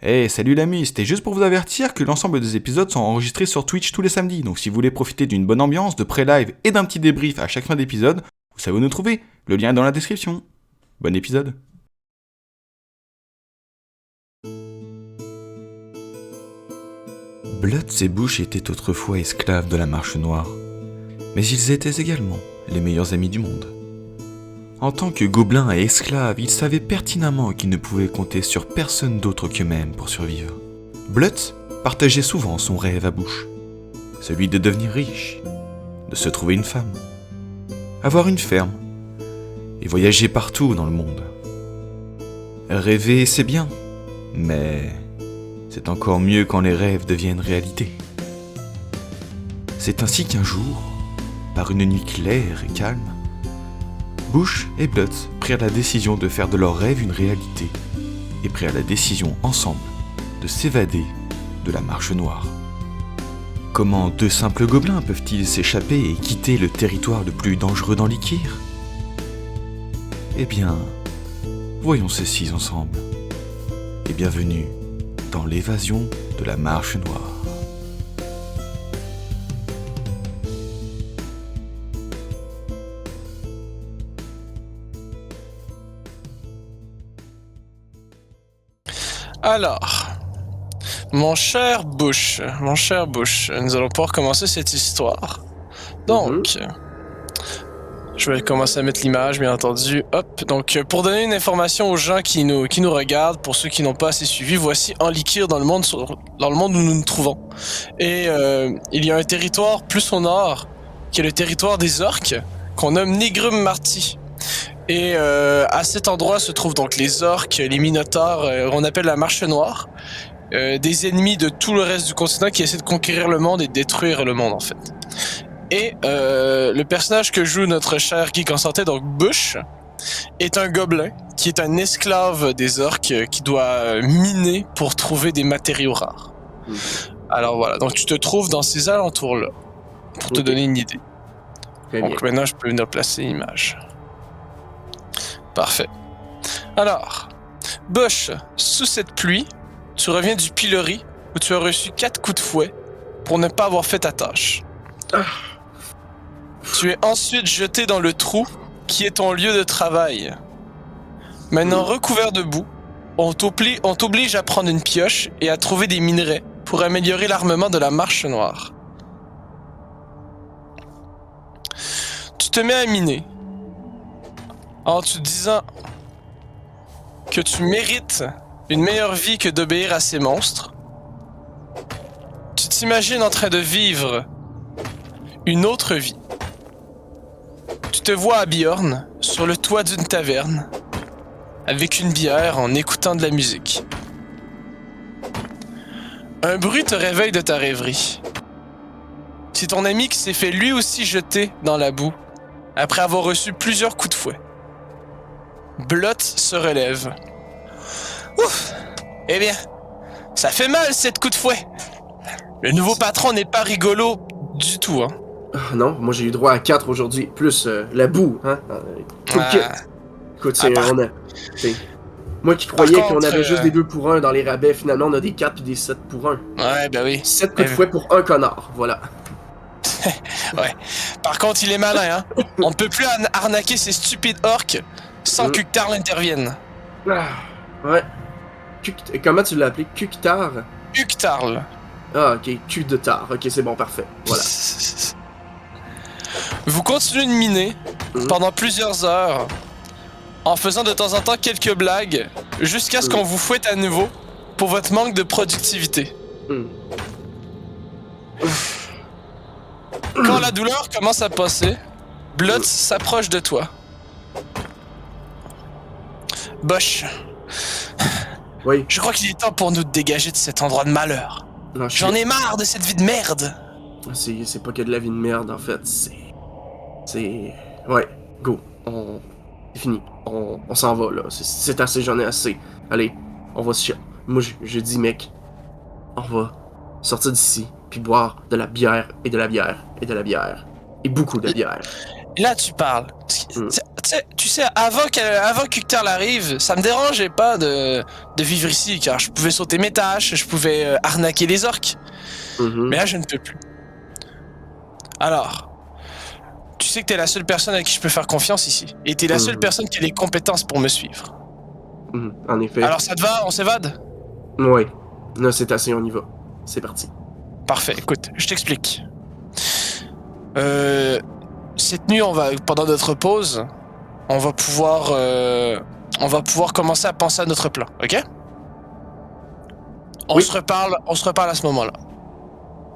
Hey, salut l'ami, c'était juste pour vous avertir que l'ensemble des épisodes sont enregistrés sur Twitch tous les samedis, donc si vous voulez profiter d'une bonne ambiance, de pré-live et d'un petit débrief à chaque fin d'épisode, vous savez où nous trouver, le lien est dans la description. Bon épisode. Bloods et Bush étaient autrefois esclaves de la Marche Noire, mais ils étaient également les meilleurs amis du monde. En tant que gobelins et esclaves, ils savaient pertinemment qu'ils ne pouvaient compter sur personne d'autre qu'eux-mêmes pour survivre. Bloods partageait souvent son rêve à Bush, celui de devenir riche, de se trouver une femme, avoir une ferme et voyager partout dans le monde. Rêver, c'est bien, mais c'est encore mieux quand les rêves deviennent réalité. C'est ainsi qu'un jour, par une nuit claire et calme, Bush et Bloods prirent la décision de faire de leur rêve une réalité et prirent la décision ensemble de s'évader de la Marche Noire. Comment deux simples gobelins peuvent-ils s'échapper et quitter le territoire le plus dangereux dans l'Ikir ? Eh bien, voyons ceci ensemble. Et bienvenue dans l'évasion de la Marche Noire. Alors, mon cher Bush, nous allons pouvoir commencer cette histoire. Donc, je vais commencer à mettre l'image, bien entendu. Hop, donc pour donner une information aux gens qui nous regardent, pour ceux qui n'ont pas assez suivi, voici Enlikir dans le monde où nous nous trouvons. Et il y a un territoire plus au nord, qui est le territoire des orques, qu'on nomme Nigrum Marti. Et à cet endroit se trouvent donc les orques, les minotaures, on appelle la Marche Noire, des ennemis de tout le reste du continent qui essaient de conquérir le monde et de détruire le monde en fait. Et le personnage que joue notre cher geek en santé, donc Bush, est un gobelin qui est un esclave des orques qui doit miner pour trouver des matériaux rares. Alors voilà, donc tu te trouves dans ces alentours-là, pour te donner une idée. Donc maintenant je peux venir placer l'image. Parfait. Alors, Bush, sous cette pluie, tu reviens du pilori où tu as reçu 4 coups de fouet pour ne pas avoir fait ta tâche. Tu es ensuite jeté dans le trou qui est ton lieu de travail. Maintenant recouvert de boue, on t'oblige à prendre une pioche et à trouver des minerais pour améliorer l'armement de la Marche Noire. Tu te mets à miner en te disant que tu mérites une meilleure vie que d'obéir à ces monstres. Tu t'imagines en train de vivre une autre vie. Tu te vois à Bjorn, sur le toit d'une taverne, avec une bière en écoutant de la musique. Un bruit te réveille de ta rêverie. C'est ton ami qui s'est fait lui aussi jeter dans la boue, après avoir reçu plusieurs coups de fouet. Blot se relève. Ouf! Eh bien, ça fait mal, cette coup de fouet. Le nouveau patron n'est pas rigolo du tout, hein. Non, moi j'ai eu droit à 4 aujourd'hui, plus la boue, hein. Écoute, moi qui croyais qu'on avait juste des 2 pour 1 dans les rabais, finalement on a des 4 puis des 7 pour 1. Ouais, ben oui. 7 coups de fouet pour un connard, voilà. Ouais. Par contre, il est malin, hein. On ne peut plus arnaquer ces stupides orques sans que Kuktar intervienne. Ouais. Comment tu l'as appelé? Kuktar? Uktarl. Ah, ok. Cul de tar. Ok, c'est bon, parfait. Voilà. Vous continuez de miner pendant plusieurs heures, en faisant de temps en temps quelques blagues, jusqu'à ce qu'on vous fouette à nouveau pour votre manque de productivité. Quand la douleur commence à passer, Bloods s'approche de toi. Bush. Oui. Je crois qu'il est temps pour nous de dégager de cet endroit de malheur. Non, J'en ai marre de cette vie de merde. C'est pas que de la vie de merde, en fait. C'est... Ouais, go. C'est fini. On s'en va, là. C'est assez, j'en ai assez. Allez, on va se chier. Moi, je dis, mec, on va sortir d'ici, puis boire de la bière, et de la bière, et de la bière. Et beaucoup de bière. Là, tu parles. Tu sais, avant qu'Uctal arrive, ça me dérangeait pas de vivre ici, car je pouvais sauter mes tâches, je pouvais arnaquer les orques. Mais là, je ne peux plus. Alors, tu sais que t'es la seule personne à qui je peux faire confiance ici. Et t'es la seule personne qui a les compétences pour me suivre. En effet. Alors, ça te va? On s'évade? Ouais. Là, c'est assez, on y va. C'est parti. Parfait, écoute, je t'explique. Cette nuit, pendant notre pause, on va pouvoir commencer à penser à notre plan, ok? On se reparle à ce moment-là.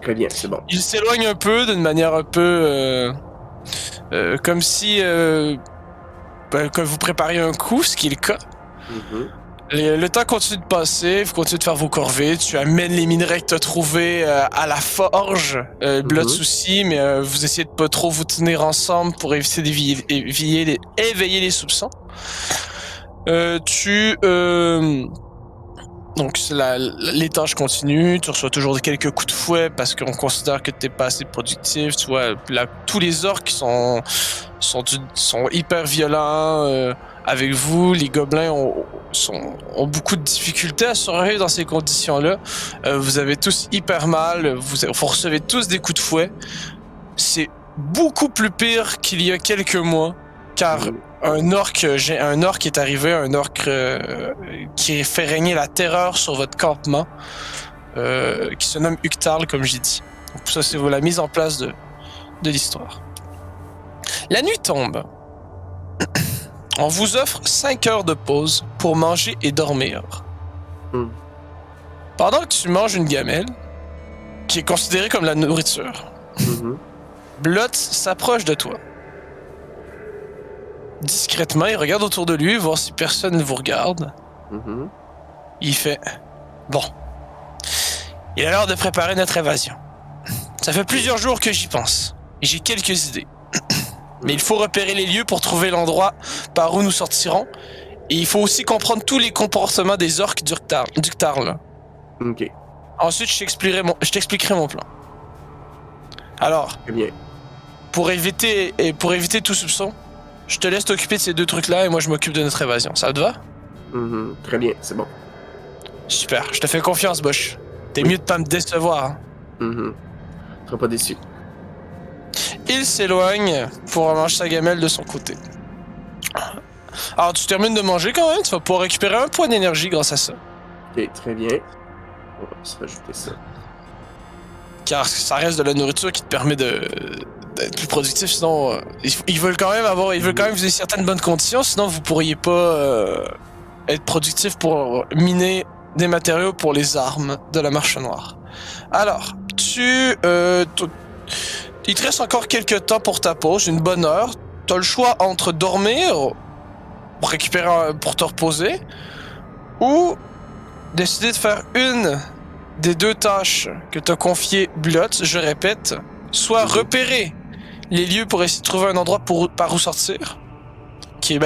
Très bien, c'est bon. Il s'éloigne un peu, d'une manière un peu comme si que vous prépariez un coup, ce qui est le cas. Le temps continue de passer, vous continuez de faire vos corvées, tu amènes les minerais que tu as trouvés à la forge, Blood souci, mais vous essayez de pas trop vous tenir ensemble pour éviter d'éveiller les soupçons. Donc les tâches continuent, tu reçois toujours quelques coups de fouet parce qu'on considère que t'es pas assez productif, tu vois, tous les orques sont hyper violents avec vous, les gobelins ont beaucoup de difficultés à survivre dans ces conditions-là. Vous avez tous hyper mal, vous recevez tous des coups de fouet. beaucoup plus pire qu'il y a quelques mois, car un orc est arrivé, un orc qui fait régner la terreur sur votre campement, qui se nomme Uctal, comme j'ai dit. Donc ça, c'est la mise en place de l'histoire. La nuit tombe. On vous offre 5 heures de pause pour manger et dormir. Pendant que tu manges une gamelle, qui est considérée comme la nourriture, Blot s'approche de toi. Discrètement, il regarde autour de lui, voir si personne ne vous regarde. Il fait... Bon. Il a l'heure de préparer notre évasion. Ça fait plusieurs jours que j'y pense. Et j'ai quelques idées. Mais il faut repérer les lieux pour trouver l'endroit par où nous sortirons. Et il faut aussi comprendre tous les comportements des orques d'Uctal. Ok. Ensuite, je t'expliquerai mon plan. Alors, bien. Pour éviter tout soupçon, je te laisse t'occuper de ces 2 trucs-là et moi je m'occupe de notre évasion. Ça te va? Très bien, c'est bon. Super, je te fais confiance, Bosch. T'es mieux de pas me décevoir. Hein. Tu seras pas déçu. Il s'éloigne pour manger sa gamelle de son côté. Alors tu termines de manger quand même, tu vas pouvoir récupérer un point d'énergie grâce à ça. Ok, très bien. On va se rajouter ça. Car ça reste de la nourriture qui te permet d'être plus productif, sinon ils veulent quand même vous donner certaines bonnes conditions, sinon vous pourriez pas être productif pour miner des matériaux pour les armes de la Marche Noire. Alors, il te reste encore quelques temps pour ta pause, une bonne heure. T'as le choix entre dormir pour te reposer, ou décider de faire une des 2 tâches que t'as confié Blot, je répète, soit repérer les lieux pour essayer de trouver un endroit par où sortir, qui est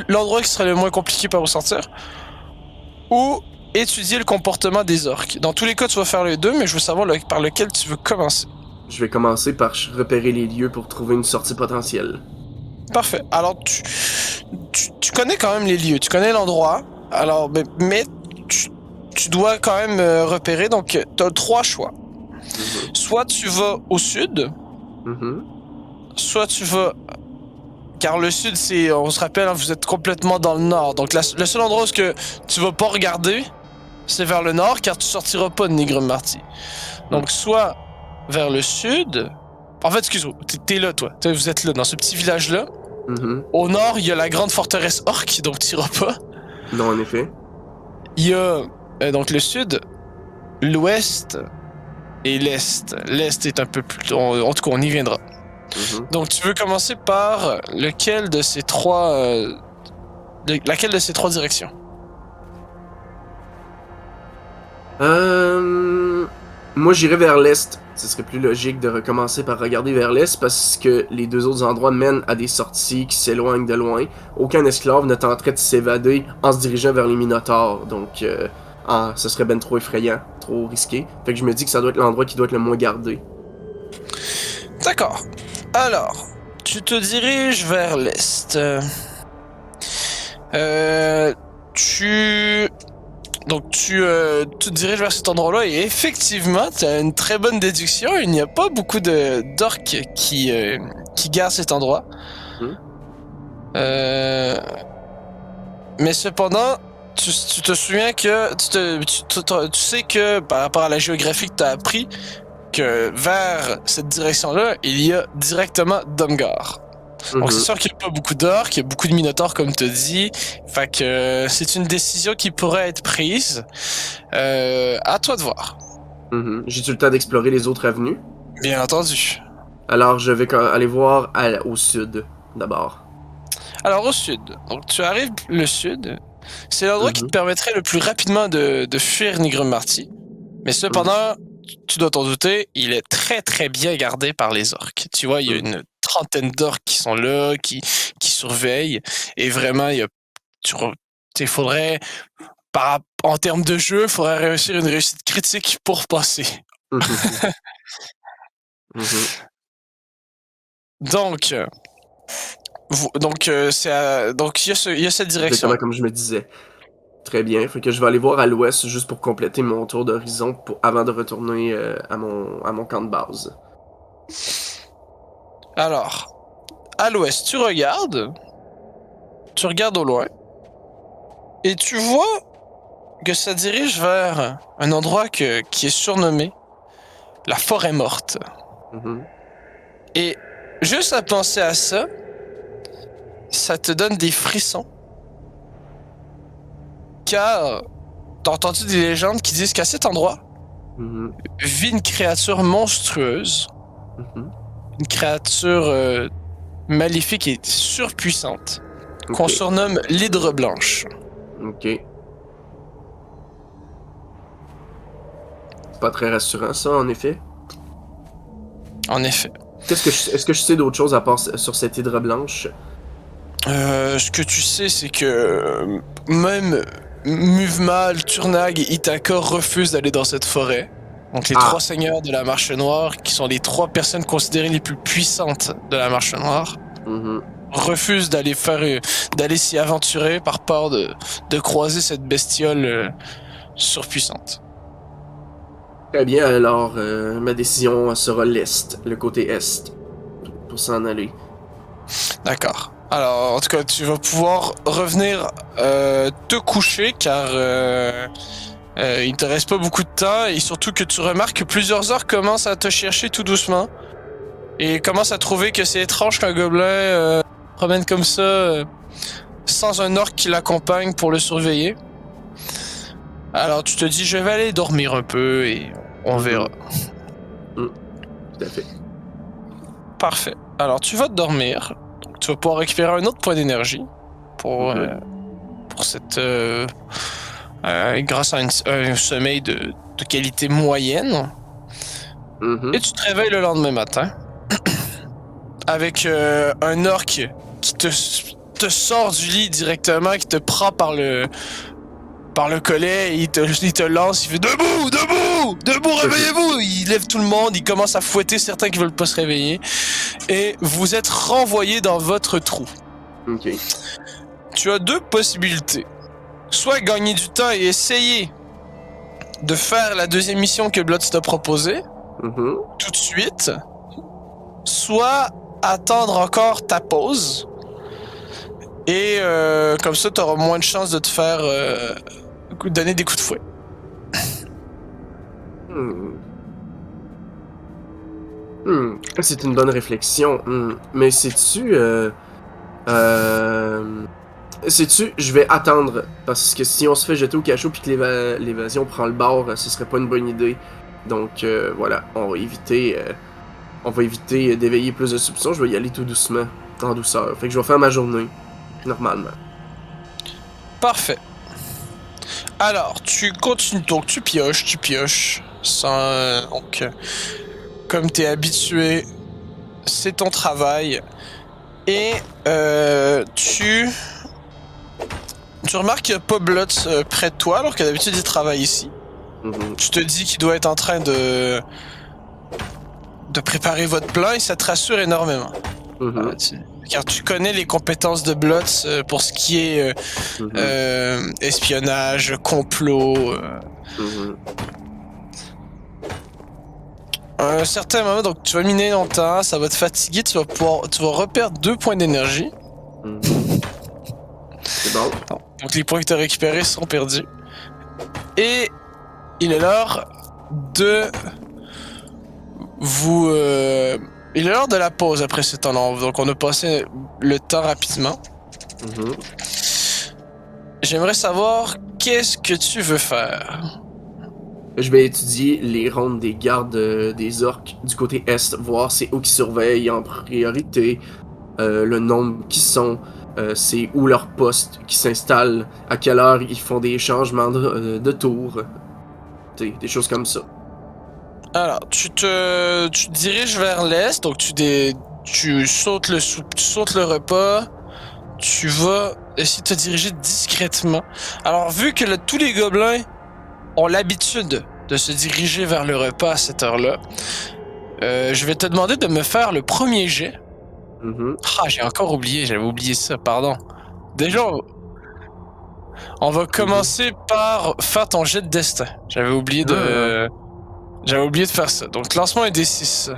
l'endroit qui serait le moins compliqué par où sortir, ou étudier le comportement des orques. Dans tous les cas, tu vas faire les 2, mais je veux savoir par lequel tu veux commencer. Je vais commencer par repérer les lieux pour trouver une sortie potentielle. Parfait. Alors, tu connais quand même les lieux, tu connais l'endroit, alors, mais tu dois quand même repérer, donc tu as 3 choix. Soit tu vas au sud, soit tu vas... Car le sud, on se rappelle, hein, vous êtes complètement dans le nord, donc le seul endroit où tu vas pas regarder, c'est vers le nord, car tu sortiras pas de Nigrum Marty. Donc soit vers le sud... En fait, excuse-moi, t'es là, toi. Vous êtes là, dans ce petit village-là. Au nord, il y a la grande forteresse orque, donc t'iras pas. Non, en effet. Il y a donc le sud, l'ouest et l'est. L'est est un peu plus... En tout cas, on y viendra. Donc, tu veux commencer par laquelle de ces 3 directions? Moi, j'irais vers l'est. Ce serait plus logique de recommencer par regarder vers l'est parce que les 2 autres endroits mènent à des sorties qui s'éloignent de loin. Aucun esclave ne tenterait de s'évader en se dirigeant vers les Minotaures. Donc, ce serait ben trop effrayant, trop risqué. Fait que je me dis que ça doit être l'endroit qui doit être le moins gardé. D'accord. Alors, tu te diriges vers l'est. Tu te diriges vers cet endroit-là et effectivement, tu as une très bonne déduction. Il n'y a pas beaucoup d'orques qui gardent cet endroit. Mais cependant, tu te souviens que tu sais que par rapport à la géographie que tu as appris, que vers cette direction-là, il y a directement Domgar. Donc c'est sûr qu'il n'y a pas beaucoup d'orques, il y a beaucoup de minotaures comme tu dis. Fait que c'est une décision qui pourrait être prise. À toi de voir. J'ai-tu le temps d'explorer les autres avenues? Bien entendu. Alors je vais aller voir au sud d'abord. Alors au sud, donc tu arrives le sud. C'est l'endroit qui te permettrait le plus rapidement de fuir Nigrum-Marty. Mais cependant, tu dois t'en douter, il est très très bien gardé par les orques. Tu vois, il y a une trentaine d'orques qui sont là, qui surveillent. Et vraiment, il faudrait, en termes de jeu, il faudrait réussir une réussite critique pour passer. Donc, il y a cette direction. Comme je me disais. Très bien, fait que je vais aller voir à l'ouest juste pour compléter mon tour d'horizon avant de retourner à mon camp de base. Alors, à l'ouest, tu regardes au loin, et tu vois que ça dirige vers un endroit qui est surnommé la forêt morte. Et juste à penser à ça, ça te donne des frissons. Car t'as entendu des légendes qui disent qu'à cet endroit vit une créature monstrueuse, une créature maléfique et surpuissante, qu'on surnomme l'Hydre Blanche. Ok. C'est pas très rassurant ça, en effet. En effet. Est-ce que je sais d'autres choses à part sur cette Hydre Blanche? Ce que tu sais, c'est que même Muvmal, Turnag et Ithaka refusent d'aller dans cette forêt. Donc les trois seigneurs de la Marche Noire, qui sont les trois personnes considérées les plus puissantes de la Marche Noire, refusent d'aller s'y aventurer par peur de croiser cette bestiole surpuissante. Très bien, alors ma décision sera l'est, le côté est, pour s'en aller. D'accord. Alors, en tout cas, tu vas pouvoir revenir te coucher car il te reste pas beaucoup de temps et surtout que tu remarques que plusieurs orques commencent à te chercher tout doucement et commencent à trouver que c'est étrange qu'un gobelin promène comme ça sans un orque qui l'accompagne pour le surveiller. Alors, tu te dis, je vais aller dormir un peu et on verra. Tout à fait. Parfait. Alors, tu vas dormir. Tu vas pouvoir récupérer un autre point d'énergie pour cette grâce à un sommeil de qualité moyenne. Et tu te réveilles le lendemain matin avec un orc qui te sort du lit directement, qui te prend par le collet, et il te lance, il fait debout, réveillez-vous. Il lève tout le monde, il commence à fouetter certains qui veulent pas se réveiller, et vous êtes renvoyés dans votre trou. Tu as deux possibilités. Soit gagner du temps et essayer de faire la deuxième mission que Blood t'a proposée tout de suite, soit attendre encore ta pause, et comme ça t'auras moins de chances de te faire donner des coups de fouet. C'est une bonne réflexion. Mais sais-tu, je vais attendre, parce que si on se fait jeter au cachot puis que l'évasion prend le bord, ce serait pas une bonne idée. Donc voilà, on va éviter d'éveiller plus de soupçons. Je vais y aller tout doucement, en douceur. Fait que je vais faire ma journée, normalement. Parfait. Alors, tu continues, donc tu pioches, sans, donc, comme t'es habitué, c'est ton travail, et tu remarques qu'il n'y a pas Blood près de toi, alors que d'habitude il travaille ici. Tu te dis qu'il doit être en train de préparer votre plan, et ça te rassure énormément. Car tu connais les compétences de Blotz pour ce qui est espionnage, complot. À un certain moment, donc tu vas miner longtemps, ça va te fatiguer, tu vas reperdre 2 points d'énergie. C'est bon. Donc les points que tu as récupérés seront perdus. Et il est l'heure de vous... il est l'heure de la pause après ce temps-là. Donc on a passé le temps rapidement. J'aimerais savoir qu'est-ce que tu veux faire. Je vais étudier les rondes des gardes des orques du côté est, voir c'est où qui surveillent en priorité, le nombre qui sont, c'est où leur poste qui s'installe, à quelle heure ils font des changements de tour, des choses comme ça. Alors, tu te diriges vers l'est, donc tu sautes le repas, tu vas essayer de te diriger discrètement. Alors, vu que tous les gobelins ont l'habitude de se diriger vers le repas à cette heure-là, je vais te demander de me faire le premier jet. Ah, j'ai encore oublié, j'avais oublié ça, pardon. Déjà, on va commencer par faire ton jet de destin. J'avais oublié de faire ça. Donc, lancement un D6.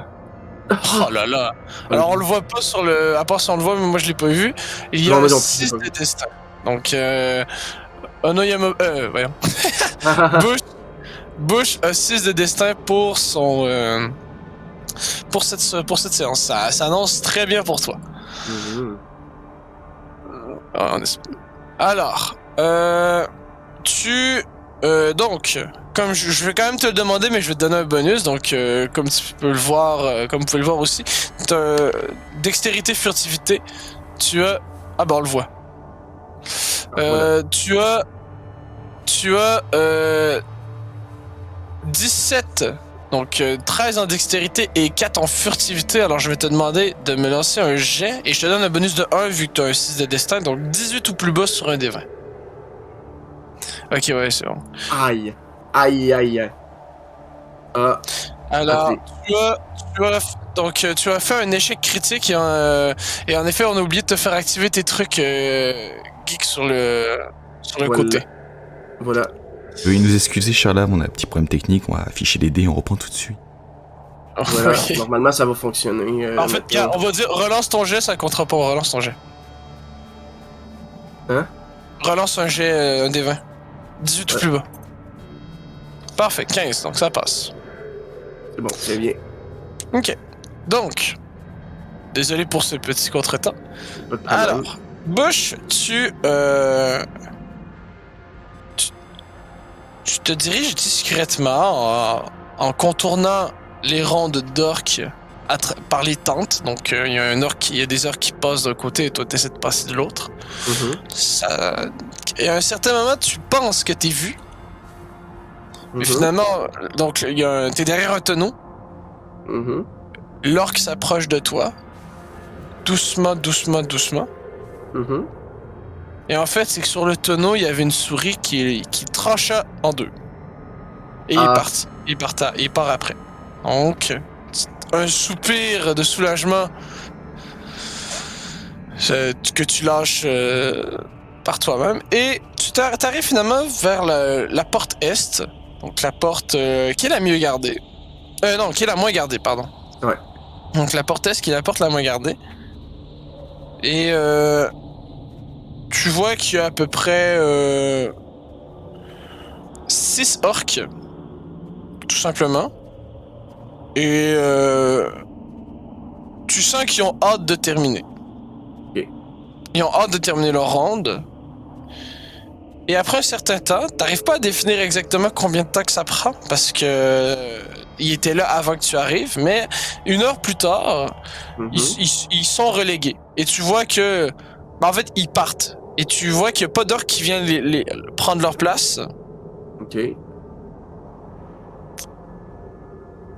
Oh là là. Alors, on le voit pas sur le... À part si on le voit, mais moi, je l'ai pas vu. Il y a un 6 de destin. Donc, Onoyama... voyons. Bush a 6 de destin pour son... pour cette séance. Ça annonce très bien pour toi. Alors, donc, comme je vais quand même te le demander, mais je vais te donner un bonus. Donc, comme tu peux le voir, comme vous pouvez le voir aussi, dextérité, furtivité, tu as... Ah ben, on le voit. Tu as 17, donc 13 en dextérité et 4 en furtivité. Alors je vais te demander de me lancer un jet et je te donne un bonus de 1 vu que tu as un 6 de destin, donc 18 ou plus bas sur un des 20. Ok, ouais, c'est bon. Aïe. Alors, tu as fait un échec critique et en effet, on a oublié de te faire activer tes trucs geek sur le côté. Voilà. Veuillez nous excuser, Charlam, on a un petit problème technique, on va afficher les dés, on reprend tout de suite. Voilà. Normalement, ça va fonctionner. En fait, on va dire relance ton jet, ça comptera pas, relance ton jet. Hein? Relance un jet, un des 20. 18 ou plus bas. Parfait, 15, donc ça passe. C'est bon, très bien. Ok. Donc, désolé pour ce petit contretemps. Pas de problème. Alors, Bush, tu te diriges discrètement en contournant les rondes d'orques par les tentes. Donc, il y a des orques qui passent d'un côté et toi, tu essaies de passer de l'autre. Et à un certain moment, tu penses que t'es vu. Mais finalement, donc, t'es derrière un tonneau. L'orque s'approche de toi. Doucement. Et en fait, c'est que sur le tonneau, il y avait une souris qui trancha en deux. Et il est parti. Il part après. Donc, un soupir de soulagement que tu lâches par toi-même. Et tu t'arrives finalement vers la porte est. Donc, la porte qui est la mieux gardée. Non, qui est la moins gardée, pardon. Ouais. Donc, la porte est qui est la porte la moins gardée. Et tu vois qu'il y a à peu près 6 orques, tout simplement. Et tu sens qu'ils ont hâte de terminer. Okay. Ils ont hâte de terminer leur ronde. Et après un certain temps, t'arrives pas à définir exactement combien de temps que ça prend, parce que ils étaient là avant que tu arrives, mais 1 heure plus tard, ils sont relégués. Et tu vois que... En fait, ils partent. Et tu vois qu'il n'y a pas d'orques qui viennent les prendre leur place. Ok.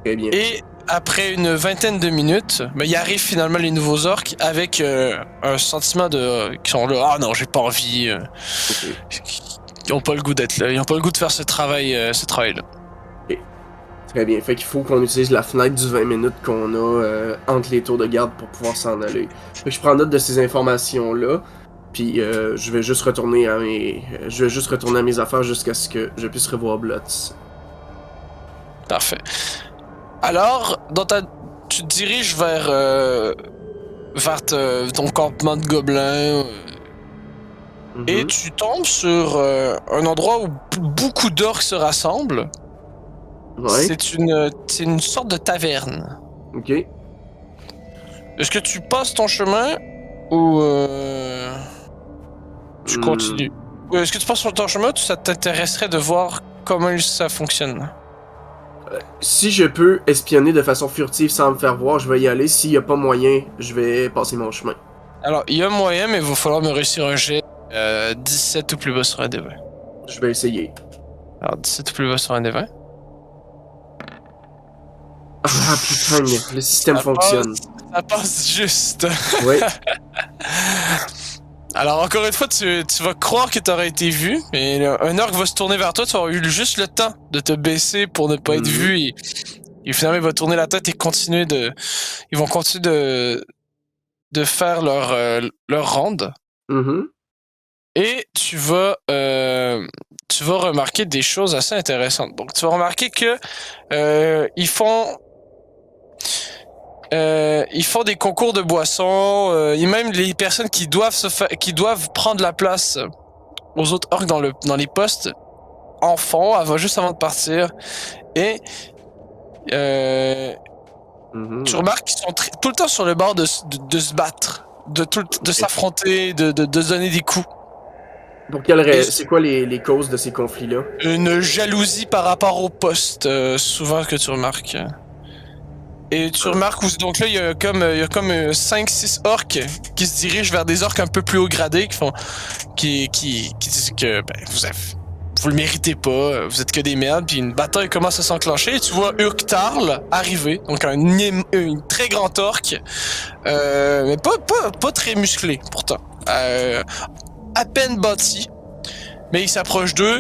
Très bien. Et après une vingtaine de minutes, il arrive finalement les nouveaux orques avec un sentiment qui sont là, ah non, j'ai pas envie. Ils ont pas le goût d'être là, ils ont pas le goût de faire ce travail-là. Ok. Très bien. Fait qu'il faut qu'on utilise la fenêtre du 20 minutes qu'on a entre les tours de garde pour pouvoir s'en aller. Fait que je prends note de ces informations-là. Puis je vais juste retourner à mes affaires jusqu'à ce que je puisse revoir Blotz. Parfait. Alors, tu te diriges vers ton campement de gobelins et tu tombes sur un endroit où beaucoup d'orques se rassemblent. Ouais. C'est une sorte de taverne. Ok. Est-ce que tu passes ton chemin ou tu continues? Ou est-ce que tu passes sur ton chemin ou ça t'intéresserait de voir comment ça fonctionne? Si je peux espionner de façon furtive sans me faire voir, je vais y aller. S'il n'y a pas moyen, je vais passer mon chemin. Alors, il y a moyen, mais il va falloir me réussir un jet 17 ou plus bas sur un des 20. Je vais essayer. Alors, 17 ou plus bas sur un des 20. Ah putain, le système fonctionne. Ça passe juste. Ouais. Alors, encore une fois, tu vas croire que tu aurais été vu, mais un orc va se tourner vers toi, tu auras eu juste le temps de te baisser pour ne pas être vu, et finalement, il va tourner la tête et continuer de... Ils vont continuer de faire leur ronde. Et tu vas remarquer des choses assez intéressantes. Donc, tu vas remarquer que ils font des concours de boissons, et même les personnes qui doivent prendre la place aux autres orques dans les postes en font juste avant de partir. Et tu remarques qu'ils sont tout le temps sur le bord de se battre, de s'affronter, de se donner des coups. Pour c'est quoi les causes de ces conflits-là? Une jalousie par rapport au poste, souvent que tu remarques. Et tu remarques aussi, donc là, il y a comme 5-6 orques qui se dirigent vers des orques un peu plus haut gradés qui disent que vous le méritez pas, vous êtes que des merdes, puis une bataille commence à s'enclencher et tu vois Urktarl arriver, donc un très grand orc, mais pas très musclé pourtant, à peine bâti, mais il s'approche d'eux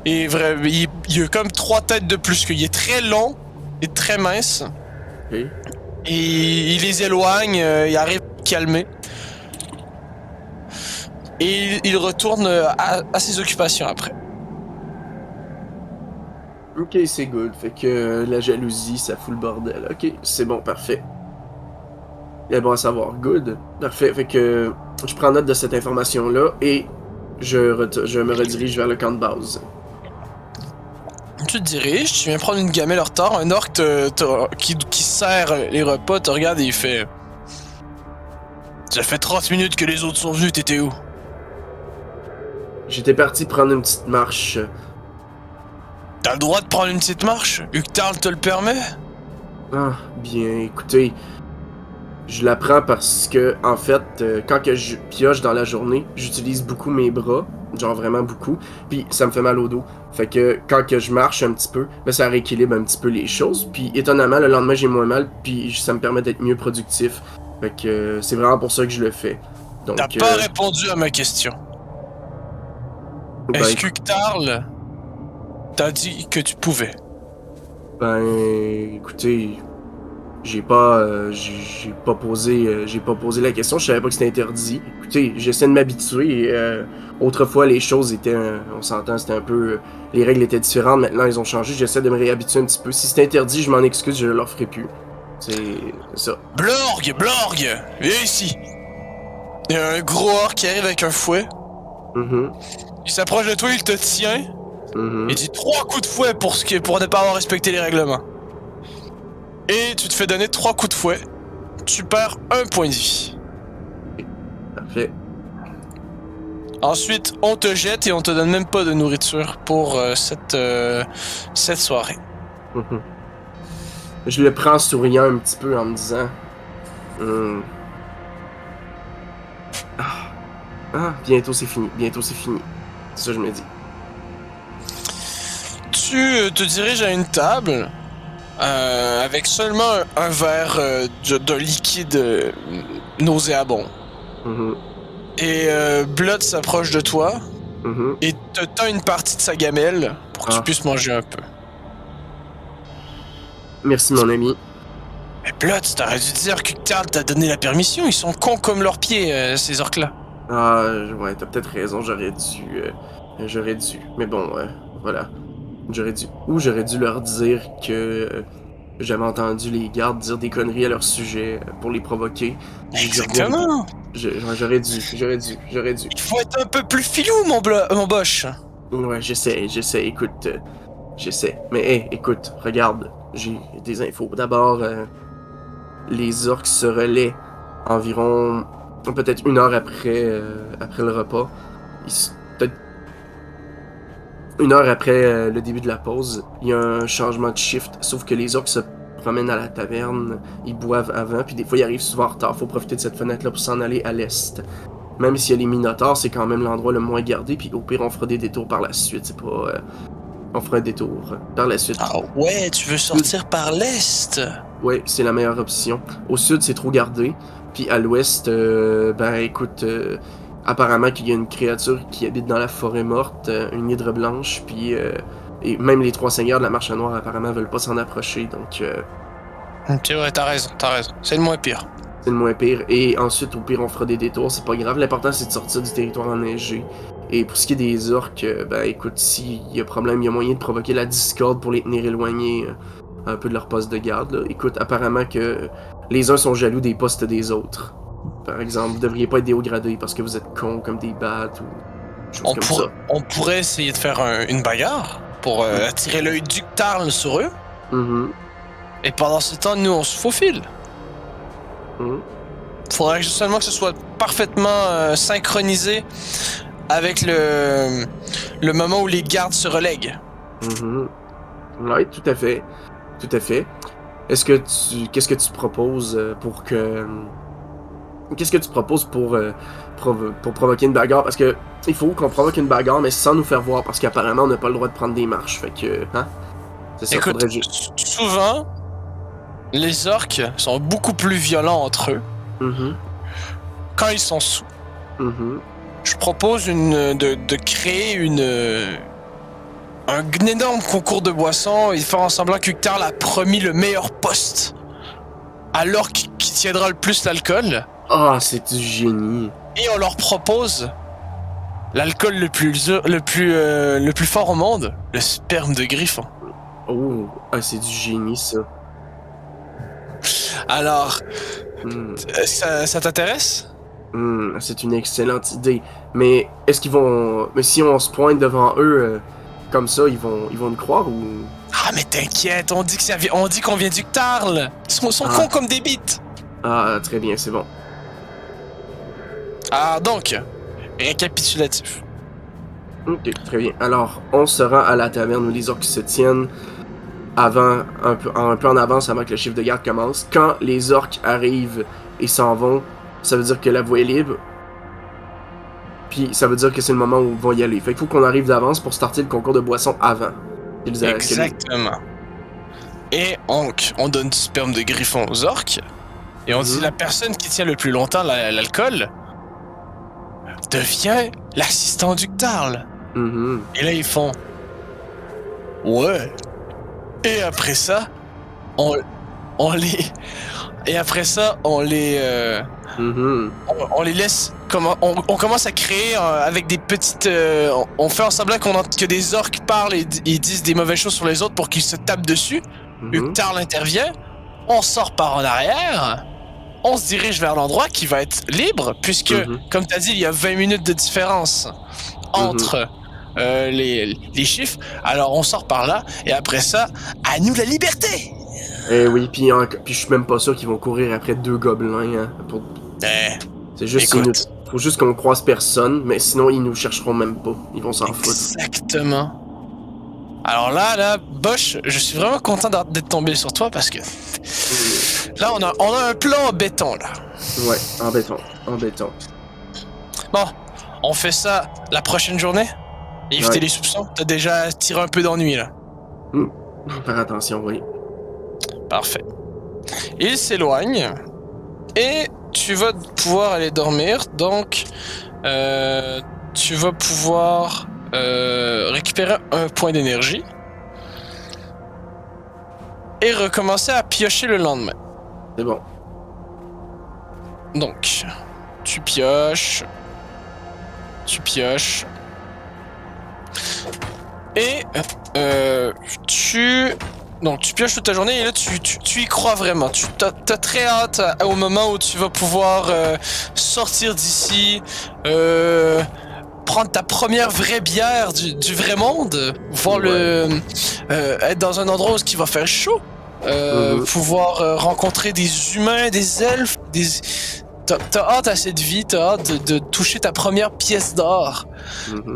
et il a comme 3 têtes de plus qu'il est très long et très mince. Okay. Et il les éloigne, il arrive à calmer. Et il retourne à ses occupations après. Ok, c'est good. Fait que la jalousie, ça fout le bordel. Ok, c'est bon, parfait. Et bon à savoir. Good. Parfait. Fait que je prends note de cette information-là et je me redirige vers le camp de base. Tu te diriges, tu viens prendre une gamelle en retard, un orc qui sert les repas te regarde et il fait... Ça fait 30 minutes que les autres sont venus, t'étais où? J'étais parti prendre une petite marche. T'as le droit de prendre une petite marche? Urktarl te le permet? Ah, bien, écoutez... Je la prends parce que, en fait, quand que je pioche dans la journée, j'utilise beaucoup mes bras, genre vraiment beaucoup, puis ça me fait mal au dos. Fait que quand que je marche un petit peu, ben ça rééquilibre un petit peu les choses, puis étonnamment, le lendemain j'ai moins mal, puis ça me permet d'être mieux productif. Fait que c'est vraiment pour ça que je le fais. Donc, t'as pas répondu à ma question. Est-ce que Urktarl t'a dit que tu pouvais? Ben, écoutez... J'ai pas posé la question, je savais pas que c'était interdit. Écoutez, j'essaie de m'habituer. Autrefois, les choses étaient, on s'entend, c'était un peu, les règles étaient différentes. Maintenant, ils ont changé. J'essaie de me réhabituer un petit peu. Si c'est interdit, je m'en excuse, je le referai plus. C'est ça. Blorg, viens ici. Il y a un gros orc qui arrive avec un fouet. Il s'approche de toi, il te tient. Il dit 3 coups de fouet pour ne pas avoir respecté les règlements. Et tu te fais donner 3 coups de fouet. Tu perds 1 point de vie. Parfait. Ensuite, on te jette et on te donne même pas de nourriture pour cette soirée. Je le prends en souriant un petit peu en me disant... bientôt c'est fini. C'est ça que je me dis. Tu te diriges à une table... avec seulement un verre d'un liquide nauséabond. Et Blood s'approche de toi et te tend une partie de sa gamelle pour que tu puisses manger un peu. Merci, mon ami. Mais Bloods, t'aurais dû dire que Karl t'a donné la permission. Ils sont cons comme leurs pieds, ces orques-là. Ah, ouais, t'as peut-être raison, j'aurais dû. Mais bon, voilà. J'aurais dû. Ou j'aurais dû leur dire que j'avais entendu les gardes dire des conneries à leur sujet pour les provoquer. Exactement. J'aurais dû. Il faut être un peu plus filou, mon boche. Ouais, j'essaie, écoute, j'essaie. Mais hey, écoute, regarde, j'ai des infos. D'abord, les orques se relaient environ peut-être 1 heure après le repas. Peut-être 1 heure après le début de la pause, il y a un changement de shift, sauf que les orques se promènent à la taverne, ils boivent avant, puis des fois ils arrivent souvent en retard. Faut profiter de cette fenêtre-là pour s'en aller à l'est. Même s'il y a les Minotaures, c'est quand même l'endroit le moins gardé, puis au pire on fera des détours par la suite, c'est pas... on fera un détour par la suite. Ah ouais, tu veux sortir par l'est? Ouais, c'est la meilleure option. Au sud, c'est trop gardé. Puis à l'ouest, ben écoute, apparemment qu'il y a une créature qui habite dans la forêt morte, une hydre blanche, puis et même les 3 seigneurs de la Marche Noire apparemment veulent pas s'en approcher, donc Ok, ouais, t'as raison. C'est le moins pire. c'est le moins pire. Et ensuite, au pire, on fera des détours, c'est pas grave. L'important, c'est de sortir du territoire enneigé. Et pour ce qui est des orques, ben écoute, s'il y a problème, il y a moyen de provoquer la discorde pour les tenir éloignés un peu de leur poste de garde. Là. Écoute, apparemment que les uns sont jaloux des postes des autres. Par exemple, vous devriez pas être des hauts gradés parce que vous êtes cons comme des battes ou choses comme ça. On pourrait essayer de faire une bagarre pour attirer l'œil du Tarl sur eux. Mhm. Et pendant ce temps, nous, on se faufile. Mhm. Faudrait seulement que ce soit parfaitement synchronisé avec le moment où les gardes se relèguent. Mhm. Ouais, tout à fait. Tout à fait. Qu'est-ce que tu proposes pour que... Qu'est-ce que tu proposes pour provoquer une bagarre? Parce que il faut qu'on provoque une bagarre, mais sans nous faire voir, parce qu'apparemment, on n'a pas le droit de prendre des marches. Fait que, hein? C'est ça, Écoute, faudrait juste... souvent, les orques sont beaucoup plus violents entre eux Mhm. quand ils sont sous. Mhm. Je propose de créer un énorme concours de boissons et faire en semblant que Tarl a promis le meilleur poste alors qui tiendra le plus l'alcool. Ah, c'est du génie. Et on leur propose l'alcool le plus fort au monde, le sperme de griffon. Oh, ah, c'est du génie, ça. Alors, Hmm. ça t'intéresse? C'est une excellente idée. Mais est-ce qu'ils vont... Mais si on se pointe devant eux comme ça, ils vont nous croire ou... Ah mais t'inquiète, on dit qu'on vient du Tarl. Ils sont cons comme des bites. Ah, très bien, c'est bon. Ah donc, récapitulatif. Ok, très bien. Alors, on se rend à la taverne où les orques se tiennent un peu en avance avant que le chiffre de garde commence. Quand les orques arrivent et s'en vont, ça veut dire que la voie est libre. Puis ça veut dire que c'est le moment où ils vont y aller. Fait qu'il faut qu'on arrive d'avance pour starter le concours de boissons avant. Exactement. Et donc, on donne du sperme de griffon aux orques. Et on dit la personne qui tient le plus longtemps l'alcool devient l'assistant du Tarl. Mhm. Et là, ils font... Ouais. Et après ça, on les... Et après ça, on les laisse... On commence à créer avec des petites... on fait en semblant que des orques parlent et disent des mauvaises choses sur les autres pour qu'ils se tapent dessus. Tarl intervient. On sort par en arrière. On se dirige vers l'endroit qui va être libre, puisque, comme tu as dit, il y a 20 minutes de différence entre les chiffres. Alors on sort par là, et après ça, à nous la liberté! Eh oui, puis je suis même pas sûr qu'ils vont courir après 2 gobelins. Hein, c'est juste faut juste qu'on croise personne, mais sinon ils nous chercheront même pas. Ils vont s'en foutre. Exactement. Alors là, Bosch, je suis vraiment content d'être tombé sur toi parce que là, on a un plan en béton, là. Ouais, en béton. Bon, on fait ça la prochaine journée. Éviter les soupçons. T'as déjà tiré un peu d'ennui, là. Faire attention, oui. Parfait. Il s'éloigne et tu vas pouvoir aller dormir. Donc, tu vas pouvoir récupérer un point d'énergie. et recommencer à piocher le lendemain. C'est bon. Donc, tu pioches. Tu pioches. Et donc tu pioches toute ta journée et là tu y crois vraiment. Tu t'as très hâte au moment où tu vas pouvoir sortir d'ici, prendre ta première vraie bière du vrai monde, voir être dans un endroit où il va faire chaud, pouvoir rencontrer des humains, des elfes, T'as hâte à cette vie, t'as hâte de toucher ta première pièce d'or.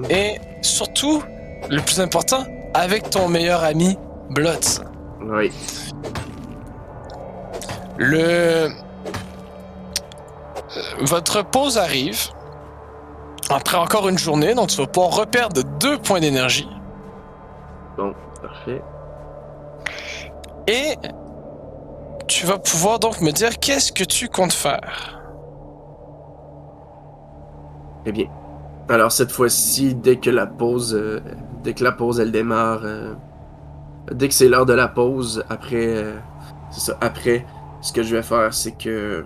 Et surtout, le plus important, avec ton meilleur ami, Blotz. Oui. Votre pause arrive. Après encore une journée, donc tu vas pouvoir reperdre 2 points d'énergie. Bon, parfait. Et tu vas pouvoir donc me dire qu'est-ce que tu comptes faire. Eh bien. Alors cette fois-ci, dès que la pause elle démarre, dès que c'est l'heure de la pause, après, c'est ça. Après, ce que je vais faire, c'est que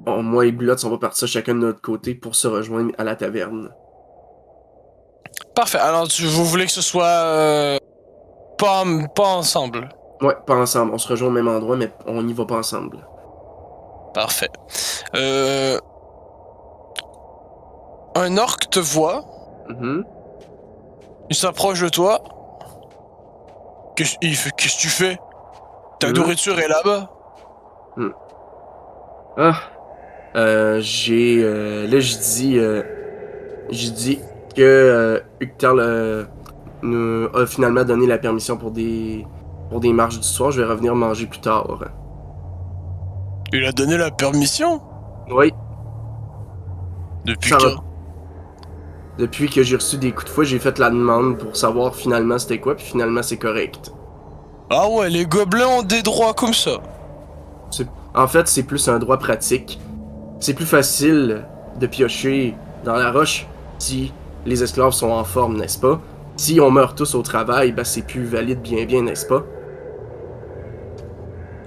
moi et Blotz, on va partir chacun de notre côté pour se rejoindre à la taverne. Parfait. Alors vous voulez que ce soit pas ensemble. Ouais, pas ensemble. On se rejoint au même endroit, mais on n'y va pas ensemble. Parfait. Un orc te voit. Il s'approche de toi. Qu'est-ce que tu fais? Ta nourriture est là-bas? J'ai dit que Uctal nous a finalement donné la permission pour des marches du soir. Je vais revenir manger plus tard. Il a donné la permission? Oui. Depuis Ça quand? va. Depuis que j'ai reçu des coups de fouet, j'ai fait la demande pour savoir finalement c'était quoi, puis finalement c'est correct. Ah ouais, les gobelins ont des droits comme ça. En fait, c'est plus un droit pratique. C'est plus facile de piocher dans la roche si les esclaves sont en forme, n'est-ce pas? Si on meurt tous au travail, ben c'est plus valide bien, n'est-ce pas?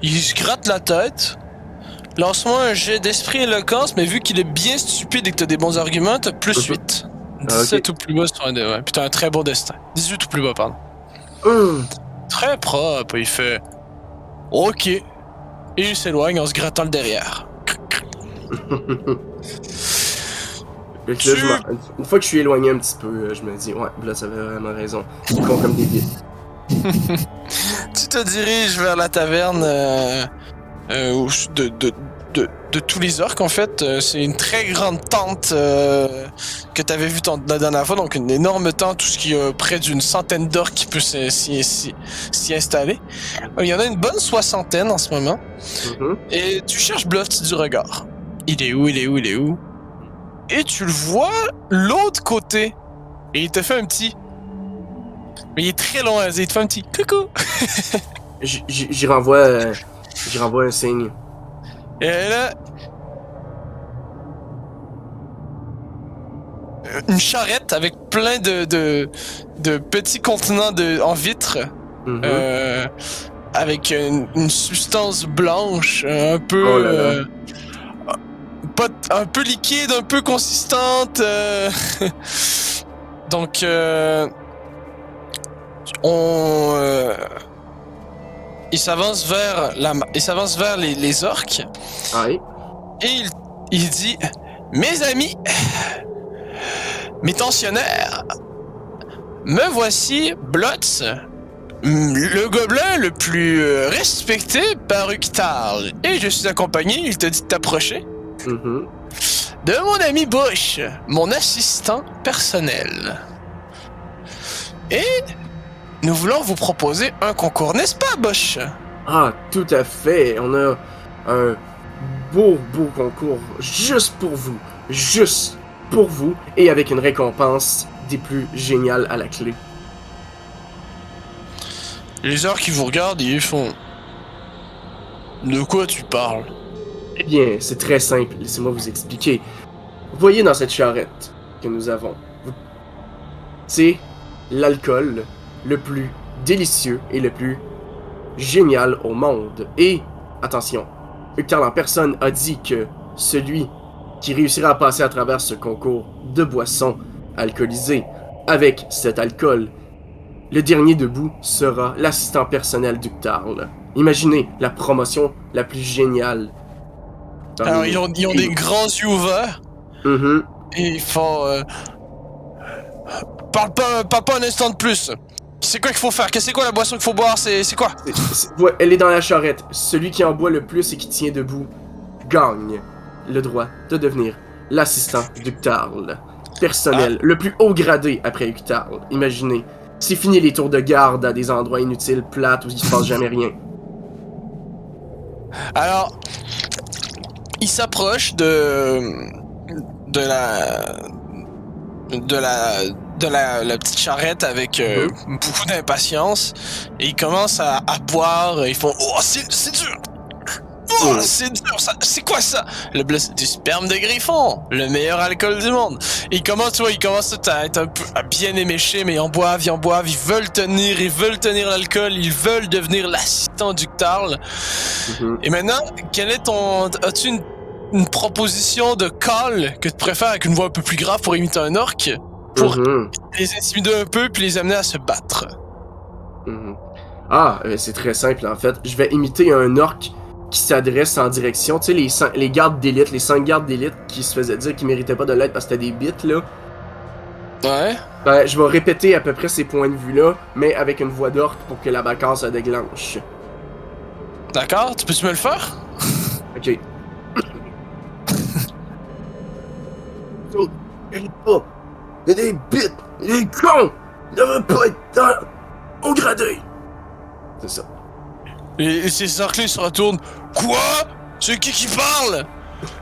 Il se gratte la tête. Lance-moi un jet d'esprit éloquence, mais vu qu'il est bien stupide et que t'as des bons arguments, t'as plus 8. 17 ou plus bas sur un dé, ouais. Puis t'as un très bon destin. 18 ou plus bas, pardon. Très propre, il fait... Ok. Et il s'éloigne en se grattant le derrière. Une fois que je suis éloigné un petit peu, je me dis, ouais, là ça avait vraiment raison. Ils font comme des guides. Tu te diriges vers la taverne de tous les orques, en fait. C'est une très grande tente que tu avais vue la dernière fois, donc une énorme tente, tout ce qui a près d'une centaine d'orques qui peut s'y installer. Il y en a une bonne 60aine en ce moment. Et tu cherches Blotz du regard. Il est où? Et tu le vois l'autre côté. Et il te fait un petit... Mais il est très loin, il te fait un petit coucou. J'y renvoie un signe. Et là, une charrette avec plein de petits contenants en vitre, avec une substance blanche, un peu, un peu liquide, un peu consistante. Donc, il s'avance vers les orques. Oui. Et il dit: Mes amis, mes tensionnaires, me voici Blotz, le gobelin le plus respecté par Uctal. Et je suis accompagné, il te dit de t'approcher, de mon ami Bush, mon assistant personnel. Et nous voulons vous proposer un concours, n'est-ce pas, Bush? Ah, tout à fait. On a un beau concours juste pour vous, et avec une récompense des plus géniales à la clé. Les orques qui vous regardent, ils font: de quoi tu parles? Eh bien, c'est très simple, laissez-moi vous expliquer. Voyez dans cette charrette que nous avons, c'est l'alcool le plus délicieux et le plus géniale au monde. Et, attention, Uctal en personne a dit que celui qui réussira à passer à travers ce concours de boissons alcoolisées avec cet alcool, le dernier debout sera l'assistant personnel d'Uctal. Imaginez la promotion la plus géniale. Alors, ils ont des grands yeux ouverts. Et ils font... Parle pas un instant de plus. C'est quoi qu'il faut faire? C'est quoi la boisson qu'il faut boire? C'est quoi? Ouais, elle est dans la charrette. Celui qui en boit le plus et qui tient debout gagne le droit de devenir l'assistant d'Uctal. Personnel, le plus haut gradé après Uctal. Imaginez. C'est fini les tours de garde à des endroits inutiles, plates, où il se passe jamais rien. Alors, il s'approche de la petite charrette avec beaucoup d'impatience et ils commencent à boire et ils font « Oh, c'est dur! Oh, c'est dur, ça, c'est quoi ça? » Le bleu, c'est du sperme de griffon, le meilleur alcool du monde. Et ils commencent à être un peu à bien éméchés, mais ils boivent, ils veulent tenir l'alcool, ils veulent devenir l'assistant d'Uctal. Et maintenant, as-tu une proposition de call que tu préfères avec une voix un peu plus grave pour imiter un orc? Pour les intimider un peu puis les amener à se battre. Ah, c'est très simple en fait. Je vais imiter un orc qui s'adresse en direction, tu sais, les gardes d'élite, les 5 gardes d'élite qui se faisaient dire qu'ils méritaient pas de l'être parce que c'était des bits là. Ouais. Ben, je vais répéter à peu près ces points de vue là, mais avec une voix d'orc pour que la bagarre se déclenche. D'accord, peux-tu me le faire? Ok. Il pas. Il y a des bits, des cons! Il ne veut pas être dans au gradé! C'est ça. Et ces orcs-là, ils se retournent. Quoi? C'est qui parle?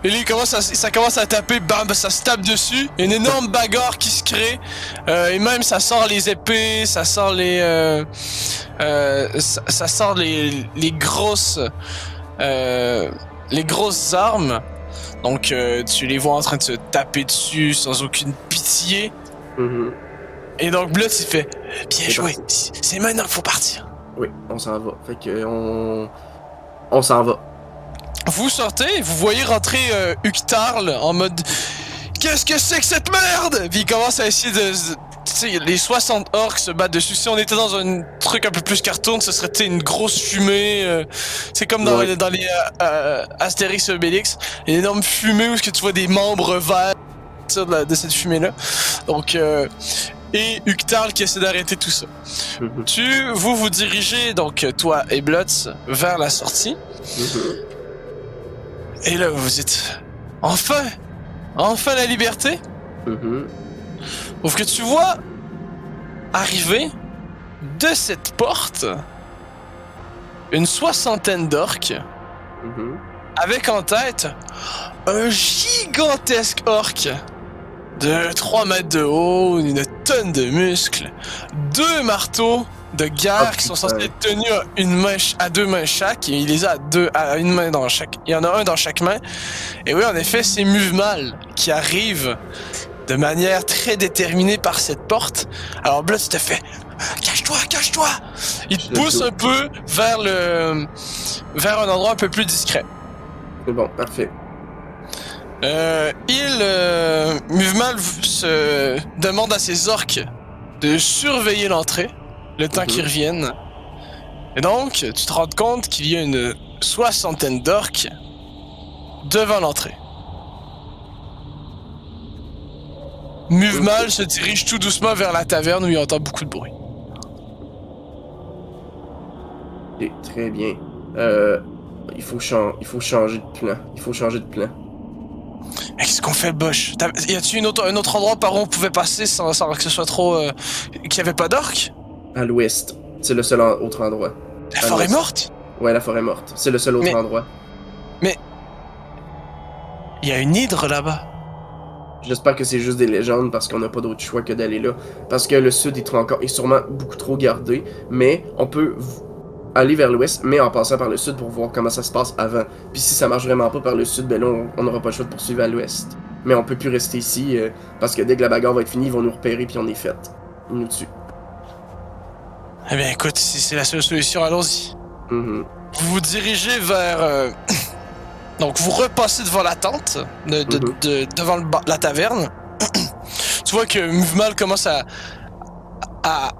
Et là, ça commence à taper, bam, ça se tape dessus. Il y a une énorme bagarre qui se crée. Et même, ça sort les épées, ça sort les grosses... les grosses armes. Donc, tu les vois en train de se taper dessus sans aucune pitié. Et donc, Blood, il fait bien joué, c'est maintenant qu'il faut partir. Oui, on s'en va. Fait que, on s'en va. Vous sortez, vous voyez rentrer Uctal en mode qu'est-ce que c'est que cette merde? Puis il commence à essayer de. Tu sais, les 60 orcs se battent dessus. Si on était dans un truc un peu plus cartoon, ce serait une grosse fumée. C'est comme dans les Astérix et Obélix. Une énorme fumée où tu vois des membres verts de cette fumée-là. Donc, et Uctal qui essaie d'arrêter tout ça. Vous dirigez, donc toi et Blotz, vers la sortie. Et là, vous dites enfin la liberté. Sauf que tu vois arriver de cette porte une 60aine d'orques avec en tête un gigantesque orc de 3 mètres de haut, une tonne de muscles, 2 marteaux de guerre qui sont censés être tenus à 2 mains chaque, et il les a à une main dans chaque. Il y en a un dans chaque main. Et oui, en effet, c'est Muvemal qui arrive de manière très déterminée par cette porte. Alors Blood te fait cache-toi. Il te pousse un peu vers un endroit un peu plus discret. C'est bon, parfait. Muvemal se demande à ses orques de surveiller l'entrée le temps qu'ils reviennent. Et donc, tu te rends compte qu'il y a une 60aine d'orques devant l'entrée. Muvemal se dirige tout doucement vers la taverne où il entend beaucoup de bruit. Ok, très bien. Il faut changer de plan. Qu'est-ce qu'on fait, Bosch? Y a-tu un autre endroit par où on pouvait passer sans que ce soit trop... qu'il y avait pas d'orques? À l'ouest. C'est le seul autre endroit. La forêt morte? Ouais, la forêt morte. C'est le seul autre endroit. Mais... il y a une hydre là-bas. J'espère que c'est juste des légendes parce qu'on n'a pas d'autre choix que d'aller là. Parce que le sud est sûrement beaucoup trop gardé. Mais on peut aller vers l'ouest, mais en passant par le sud pour voir comment ça se passe avant. Puis si ça marche vraiment pas par le sud, ben là, on n'aura pas le choix de poursuivre à l'ouest. Mais on peut plus rester ici parce que dès que la bagarre va être finie, ils vont nous repérer puis on est fait. Ils nous tuent. Eh bien, écoute, si c'est la seule solution, allons-y. Mhm. Vous vous dirigez vers... Donc, vous repassez devant la tente, devant la taverne. Tu vois que Mouvement commence à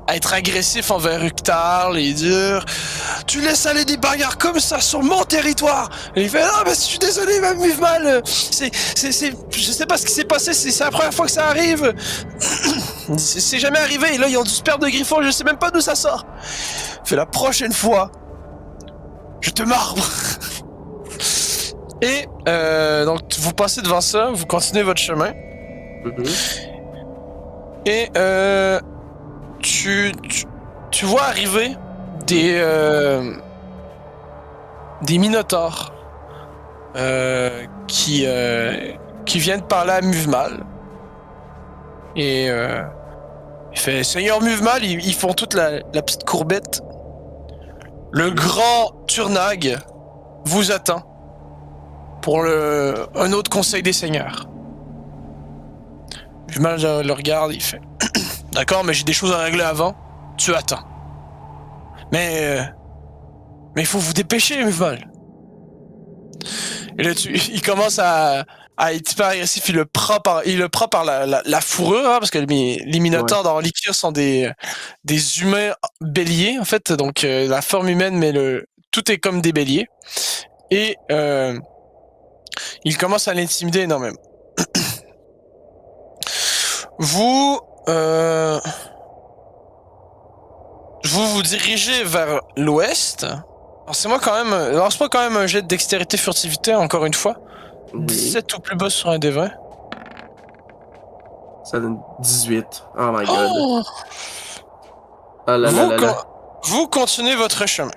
être agressif envers Uktar et dire « Tu laisses aller des bagarres comme ça sur mon territoire! » Et il fait « Ah, mais je suis désolé, Mouvement, je sais pas ce qui s'est passé, c'est la première fois que ça arrive! C'est jamais arrivé, et là, ils ont du sperme de griffon, je sais même pas d'où ça sort! » Il fait « La prochaine fois, je te marbre! » Et donc vous passez devant ça, vous continuez votre chemin. Et tu vois arriver des minotaures qui viennent parler à Muvemal. Et il fait Seigneur Muvemal, ils font toute la petite courbette. Le grand Turnag vous attend pour un autre conseil des seigneurs. Muvemal le regarde, il fait D'accord, mais j'ai des choses à régler avant. Tu attends. Mais il faut vous dépêcher, Muvemal. Et là, il commence à être hyper agressif. Il le prend par la fourrure, hein, parce que les minotaures dans l'Ikir sont des humains béliers, en fait. Donc, la forme humaine, mais tout est comme des béliers. Et il commence à l'intimider énormément. Vous vous dirigez vers l'ouest. Lance-moi quand même un jet de dextérité furtivité, encore une fois. Oui. 17 ou plus bas sur un des 20. Ça donne 18. Oh my god. Ah là là. Vous continuez votre chemin.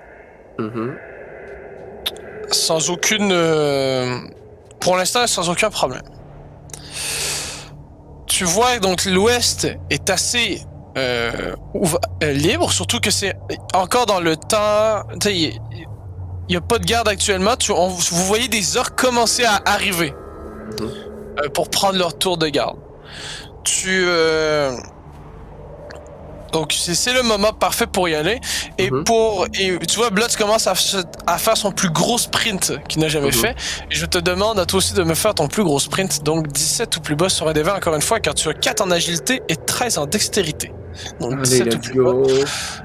Sans aucune... pour l'instant, sans aucun problème. Tu vois donc l'ouest est assez libre, surtout que c'est encore dans le temps. Il n'y a pas de garde actuellement. Vous voyez des orques commencer à arriver pour prendre leur tour de garde. Donc c'est le moment parfait pour y aller. Et tu vois, Blood commence à faire son plus gros sprint qu'il n'a jamais fait. Et je te demande à toi aussi de me faire ton plus gros sprint. Donc 17 ou plus bas sur un des 20 encore une fois, car tu as 4 en agilité et 13 en dextérité. Donc 17 ou plus bas.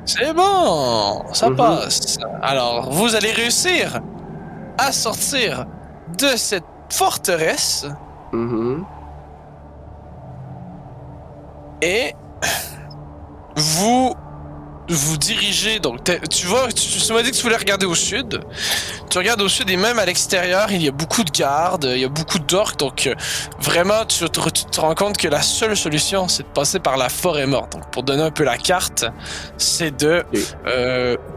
C'est bon, ça passe. Alors, vous allez réussir à sortir de cette forteresse. Et vous dirigez, donc tu m'as dit que tu voulais regarder au sud. Tu regardes au sud et même à l'extérieur, il y a beaucoup de gardes, il y a beaucoup d'orques, donc vraiment tu te rends compte que la seule solution, c'est de passer par la forêt morte. Donc pour donner un peu la carte, c'est de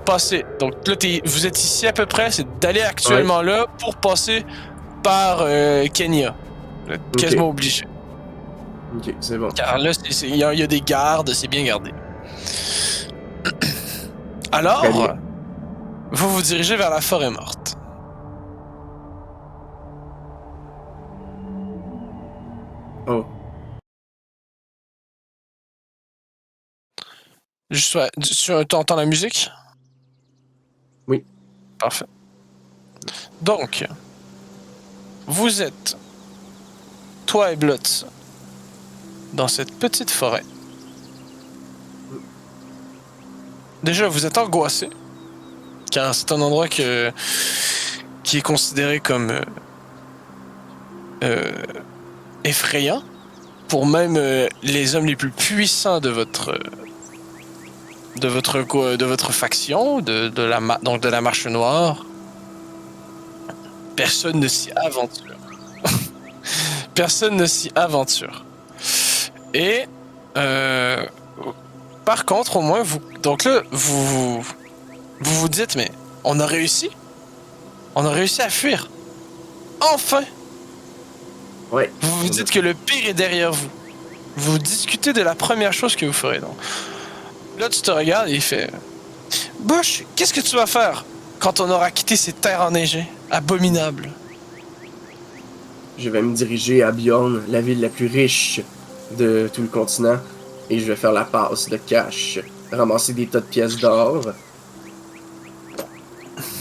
passer. Donc là, vous êtes ici à peu près, c'est d'aller actuellement là pour passer par Kenya. Quasiment obligé. Ok, c'est bon. Car là, il y a des gardes, c'est bien gardé. Alors, vous vous dirigez vers la forêt morte. Oh. Tu entends la musique? Oui. Parfait. Donc, vous êtes, toi et Blotz, dans cette petite forêt. Déjà, vous êtes angoissé, car c'est un endroit qui est considéré comme effrayant pour même les hommes les plus puissants de votre faction, donc de la Marche Noire. Personne ne s'y aventure. Personne ne s'y aventure. Et par contre, au moins, donc là, vous dites, mais on a réussi à fuir. Enfin! Ouais. Vous vous dites que le pire est derrière vous. Vous discutez de la première chose que vous ferez. Donc. Là, tu te regardes et il fait Bush, qu'est-ce que tu vas faire quand on aura quitté ces terres enneigées, abominables? Je vais me diriger à Bjorn, la ville la plus riche de tout le continent. Et je vais faire la passe de cash, ramasser des tas de pièces d'or.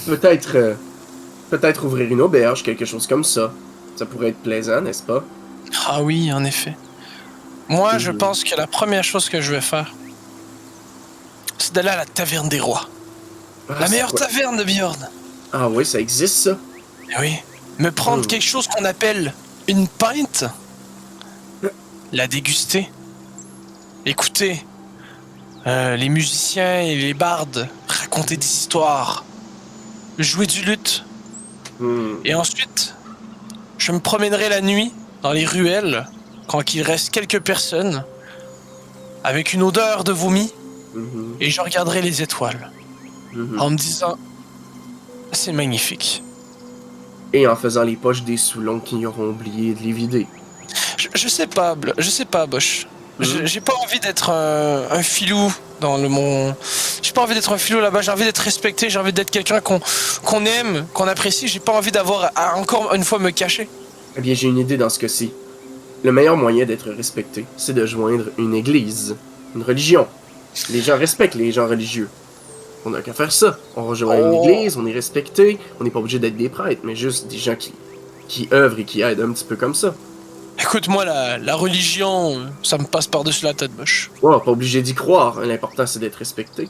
Peut-être ouvrir une auberge, quelque chose comme ça. Ça pourrait être plaisant, n'est-ce pas? Ah oui, en effet. Moi, je Mhm. pense que la première chose que je vais faire, c'est d'aller à la taverne des rois. Ah, La c'est meilleure quoi? taverne de Bjorn. Ah oui, ça existe, ça? Eh oui. Me prendre Hmm. quelque chose qu'on appelle une pinte. La déguster. Écouter les musiciens et les bardes raconter des histoires. Jouer du luth. Hmm. Et ensuite, je me promènerai la nuit dans les ruelles quand il reste quelques personnes avec une odeur de vomi Mhm. et je regarderai les étoiles Mhm. en me disant c'est magnifique. Et en faisant les poches des Soulons qui auront oublié de les vider. Je sais pas, je sais pas, Bosch. Mhm. J'ai pas envie d'être un filou dans le monde. J'ai pas envie d'être un filou là-bas. J'ai envie d'être respecté. J'ai envie d'être quelqu'un qu'on aime, qu'on apprécie. J'ai pas envie d'avoir à encore une fois me cacher. Eh bien, j'ai une idée dans ce cas-ci. Le meilleur moyen d'être respecté, c'est de joindre une église, une religion. Les gens respectent les gens religieux. On n'a qu'à faire ça. On rejoint une église, on est respecté. On n'est pas obligé d'être des prêtres, mais juste des gens qui œuvrent et qui aident un petit peu comme ça. Écoute-moi, la religion, ça me passe par-dessus la tête, Bosch. Ouais, pas obligé d'y croire. L'important, c'est d'être respecté.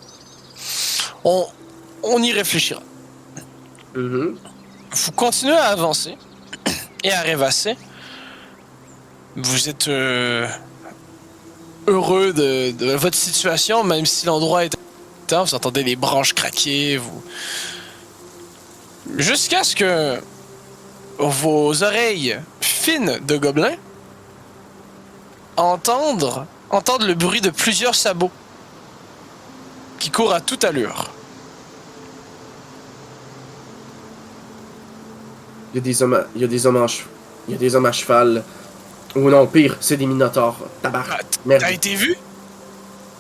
On y réfléchira. Mhm. Vous continuez à avancer et à rêvasser. Vous êtes heureux de votre situation, même si l'endroit est... Vous entendez les branches craquer, jusqu'à ce que vos oreilles fines de gobelins entendent le bruit de plusieurs sabots qui courent à toute allure. Il y a des hommes à cheval. Ou non, pire, c'est des minotaures. Tabarnak. Merde. T'as été vu?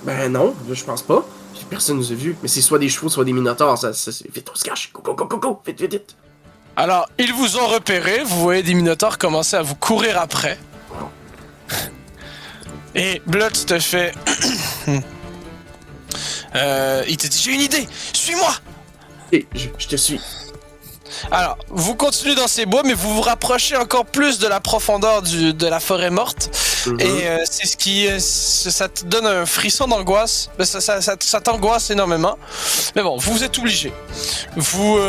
Ben non, je pense pas. Personne nous a vus. Mais c'est soit des chevaux, soit des minotaures. Vite, on se cache. Go, go, go, go, go. Vite, vite, vite. Alors, ils vous ont repéré, vous voyez des minotaures commencer à vous courir après. Et Bloods te fait... il te dit, j'ai une idée, suis-moi! Et je te suis. Alors, vous continuez dans ces bois, mais vous vous rapprochez encore plus de la profondeur de la forêt morte. Mhm. Et c'est ce qui... ça te donne un frisson d'angoisse. Ben, ça t'angoisse énormément. Mais bon, vous êtes obligés. Vous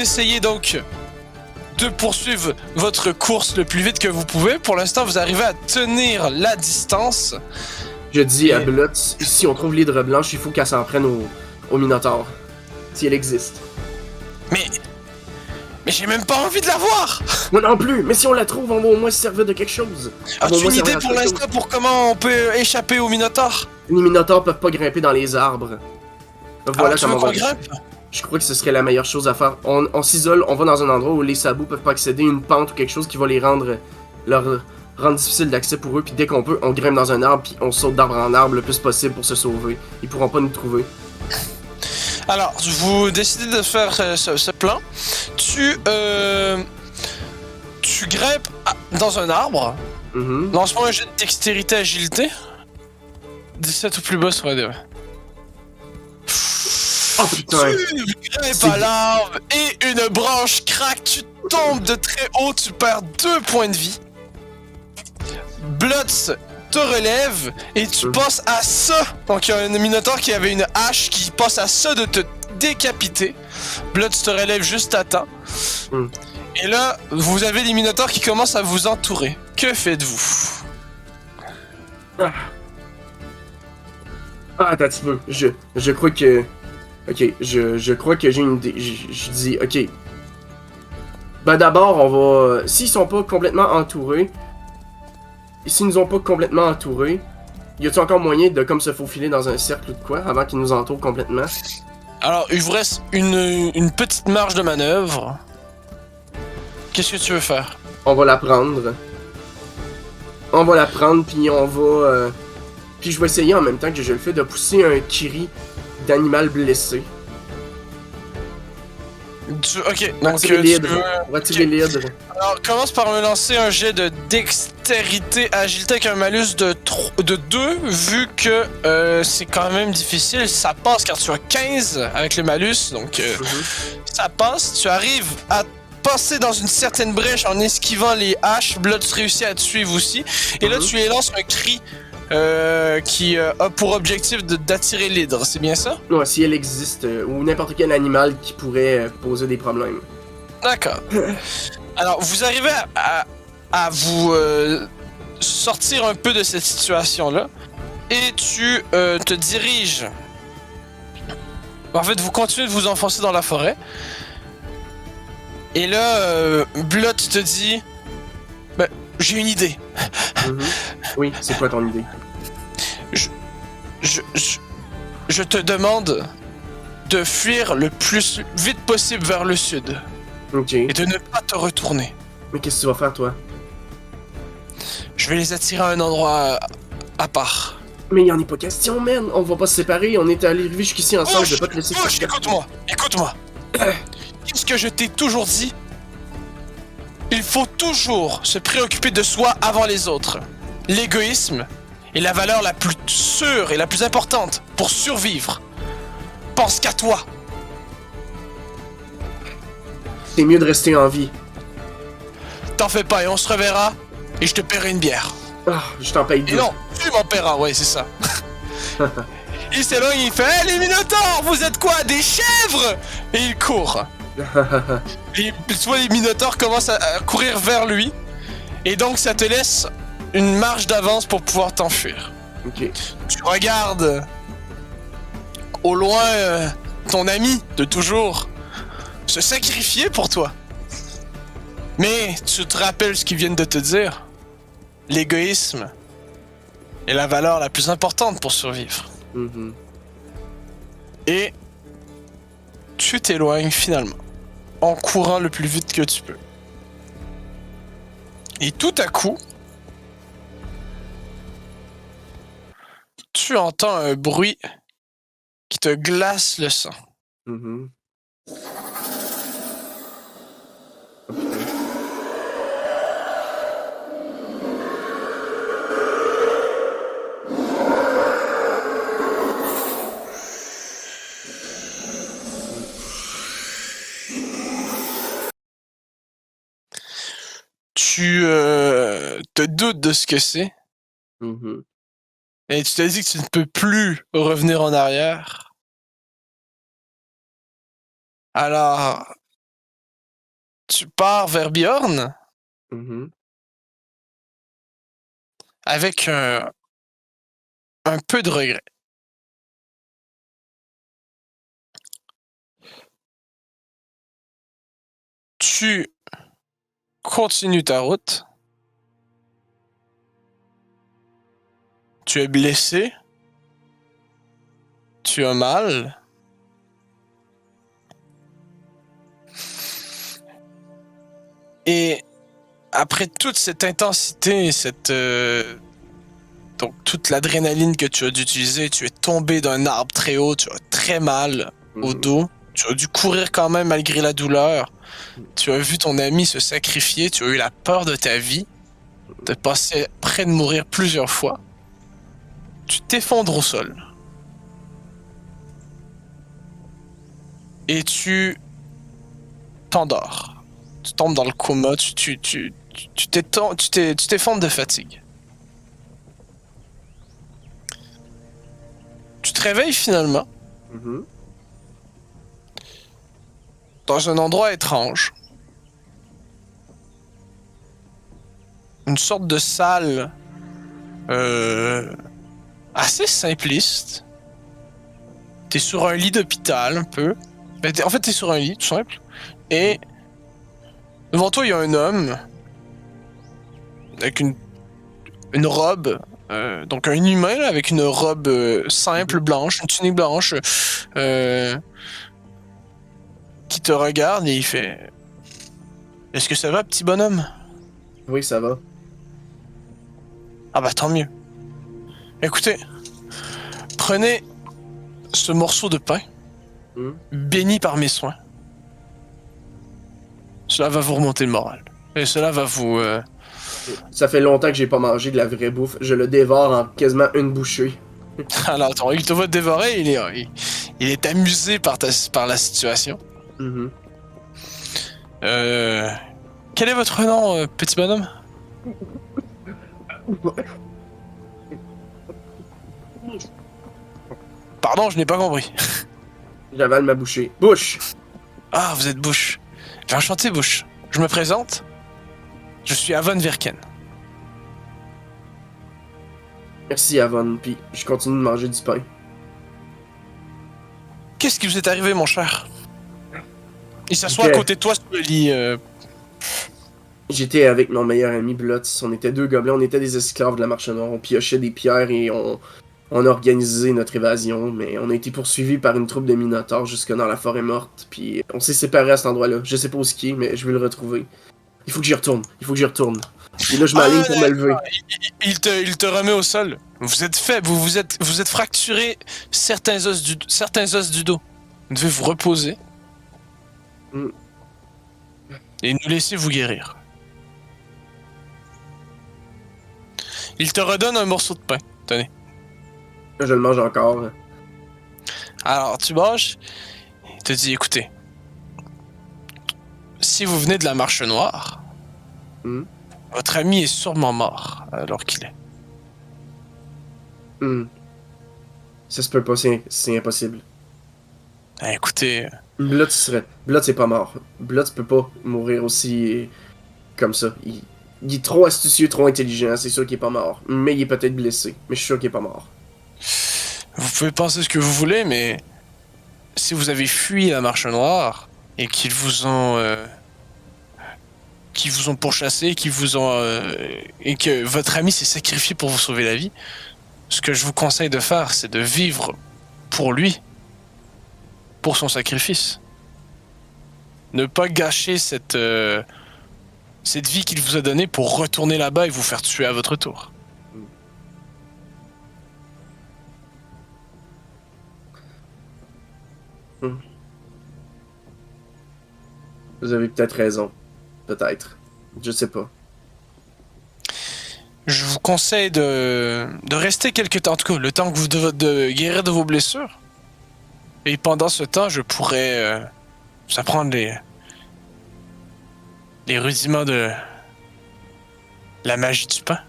essayez donc de poursuivre votre course le plus vite que vous pouvez. Pour l'instant, vous arrivez à tenir la distance. Je dis à Blutz, si on trouve l'hydre blanche, il faut qu'elle s'en prenne au minotaure. Si elle existe. Mais j'ai même pas envie de la voir. Moi non plus, mais si on la trouve, on va au moins se servir de quelque chose. On va au As-tu moins une idée servir à pour quelque l'instant pour comment on peut échapper au Minotaure? Les minotaures peuvent pas grimper dans les arbres. Voilà Alors, tu veux comment on qu'on va. grimpe? Je crois que ce serait la meilleure chose à faire. On s'isole, on va dans un endroit où les sabots peuvent pas accéder, une pente ou quelque chose qui va leur rendre difficile d'accès pour eux, puis dès qu'on peut, on grimpe dans un arbre, puis on saute d'arbre en arbre le plus possible pour se sauver. Ils pourront pas nous trouver. Alors, vous décidez de faire ce plan. Tu grimpes dans un arbre. Mhm. Lance-moi un jeu de dextérité agilité. 17 ou plus bas sur les deux. Oh putain! Tu grimpes à l'arbre et une branche craque. Tu tombes de très haut. Tu perds 2 points de vie. Bloods te relève et tu passes à ça. Donc il y a un minotaure qui avait une hache qui passe à ça de te décapiter. Bloods te relève juste à temps. Mm. Et là, vous avez les minotaures qui commencent à vous entourer. Que faites-vous? Attends un petit peu. Je crois que... Ok, je crois que j'ai une idée. Je dis, ok. Ben d'abord, on va... S'ils sont pas complètement entourés... S'ils nous ont pas complètement entourés... Y a-t-il encore moyen de comme se faufiler dans un cercle ou de quoi avant qu'ils nous entourent complètement? Alors, il vous reste une petite marge de manœuvre. Qu'est-ce que tu veux faire? On va la prendre. On va la prendre, puis on va... Puis je vais essayer en même temps que je le fais de pousser un cri d'animal blessé. Ok, On va donc tirer tu l'hydre. veux- On va tirer l'hydre. Alors, commence par me lancer un jet de dextérité agilité avec un malus de 2, vu que c'est quand même difficile. Ça passe car tu as 15 avec le malus, donc ça passe. Tu arrives à passer dans une certaine brèche en esquivant les haches. Blood réussit à te suivre aussi. Et là, tu les lances un cri qui a pour objectif d'attirer l'hydre, c'est bien ça? Ouais, si elle existe, ou n'importe quel animal qui pourrait poser des problèmes. D'accord. Alors, vous arrivez à vous sortir un peu de cette situation-là et tu te diriges. En fait, vous continuez de vous enfoncer dans la forêt. Et là, Blot te dit ben, j'ai une idée. Oui, c'est quoi ton idée? Je te demande de fuir le plus vite possible vers le sud. Ok. Et de ne pas te retourner. Mais qu'est-ce que tu vas faire, toi? Je vais les attirer à un endroit à part. Mais il en est pas question, man! On va pas se séparer, on est allé arriver jusqu'ici ensemble, je vais pas te laisser Bouche, écoute-moi. Qu'est-ce que je t'ai toujours dit? Il faut toujours se préoccuper de soi avant les autres. L'égoïsme est la valeur la plus sûre et la plus importante pour survivre. Pense qu'à toi. C'est mieux de rester en vie. T'en fais pas et on se reverra et je te paierai une bière. Ah, je t'en paye Et deux. non, tu m'en paieras, ouais, c'est ça. Il s'éloigne, il fait hey, les Minotaures, vous êtes quoi, des chèvres? Et il court. Et tu vois, les Minotaures commencent à courir vers lui. Et donc, ça te laisse une marge d'avance pour pouvoir t'enfuir. Ok. Tu regardes au loin ton ami de toujours se sacrifier pour toi. Mais tu te rappelles ce qu'ils viennent de te dire. L'égoïsme est la valeur la plus importante pour survivre. Et tu t'éloignes finalement, en courant le plus vite que tu peux. Et tout à coup, tu entends un bruit qui te glace le sang. Tu te doutes de ce que c'est. Et tu te dis que tu ne peux plus revenir en arrière. Alors, tu pars vers Bjorn avec un peu de regret. Tu continues ta route. Tu es blessé. Tu as mal. Et après toute cette intensité, donc toute l'adrénaline que tu as dû utiliser, tu es tombé d'un arbre très haut, tu as très mal au dos. Tu as dû courir quand même malgré la douleur. Tu as vu ton ami se sacrifier, tu as eu la peur de ta vie, de passer près de mourir plusieurs fois. Tu t'effondres au sol. Et tu t'endors. Tu tombes dans le coma, tu t'effondres de fatigue. Tu te réveilles finalement dans un endroit étrange. Une sorte de salle assez simpliste. T'es sur un lit d'hôpital un peu. En fait, t'es sur un lit, tout simple. Et devant toi, il y a un homme avec une robe. Donc un humain là, avec une robe simple, blanche, une tunique blanche, qui te regarde et il fait « Est-ce que ça va, petit bonhomme? » Oui, ça va. Ah bah tant mieux. Écoutez, prenez ce morceau de pain, béni par mes soins, Cela va vous remonter le moral. Et cela va vous... Ça fait longtemps que j'ai pas mangé de la vraie bouffe. Je le dévore en quasiment une bouchée. Alors, attends, il te voit te dévorer, il est amusé par la situation. Mhm. Quel est votre nom, petit bonhomme? Pardon, je n'ai pas compris. J'avale ma bouchée. Bouche! Ah, vous êtes Bush. Enchanté, Bush. Je me présente. Je suis Avon Virken. Merci, Avon. Puis je continue de manger du pain. Qu'est-ce qui vous est arrivé, mon cher? Il s'assoit Ok. à côté de toi sur le lit. J'étais avec mon meilleur ami Blotz. On était 2 gobelins, on était des esclaves de la marche noire. On piochait des pierres et on a organisé notre évasion. Mais on a été poursuivis par une troupe de minotaures jusque dans la forêt morte. Puis on s'est séparés à cet endroit-là. Je sais pas où ce qui est, mais je vais le retrouver. Il faut que j'y retourne. Et là, je m'aligne pour me lever. Il te remet au sol. Vous êtes faible, vous êtes fracturé certains os du dos. Vous devez vous reposer. Mm. Et nous laisser vous guérir. Il te redonne un morceau de pain. Tenez. Là, je le mange encore. Alors, tu manges. Il te dit, écoutez. Si vous venez de la Marche Noire, Hmm. votre ami est sûrement mort alors qu'il est. Ça se peut pas, c'est impossible. Ah, écoutez, Blotz c'est pas mort. Blotz peut pas mourir aussi comme ça. Il est trop astucieux, trop intelligent, c'est sûr qu'il est pas mort. Mais il est peut-être blessé. Mais je suis sûr qu'il est pas mort. vous pouvez penser ce que vous voulez, mais si vous avez fui la Marche Noire et qu'ils vous ont pourchassé, et que votre ami s'est sacrifié pour vous sauver la vie, ce que je vous conseille de faire, c'est de vivre pour lui, pour son sacrifice. Ne pas gâcher cette vie qu'il vous a donnée pour retourner là-bas et vous faire tuer à votre tour. Vous avez peut-être raison. Peut-être. Je sais pas. Je vous conseille de rester quelque temps, en tout cas, le temps que vous de guérir de vos blessures. Et pendant ce temps, je pourrais vous apprendre les rudiments de la magie du pain.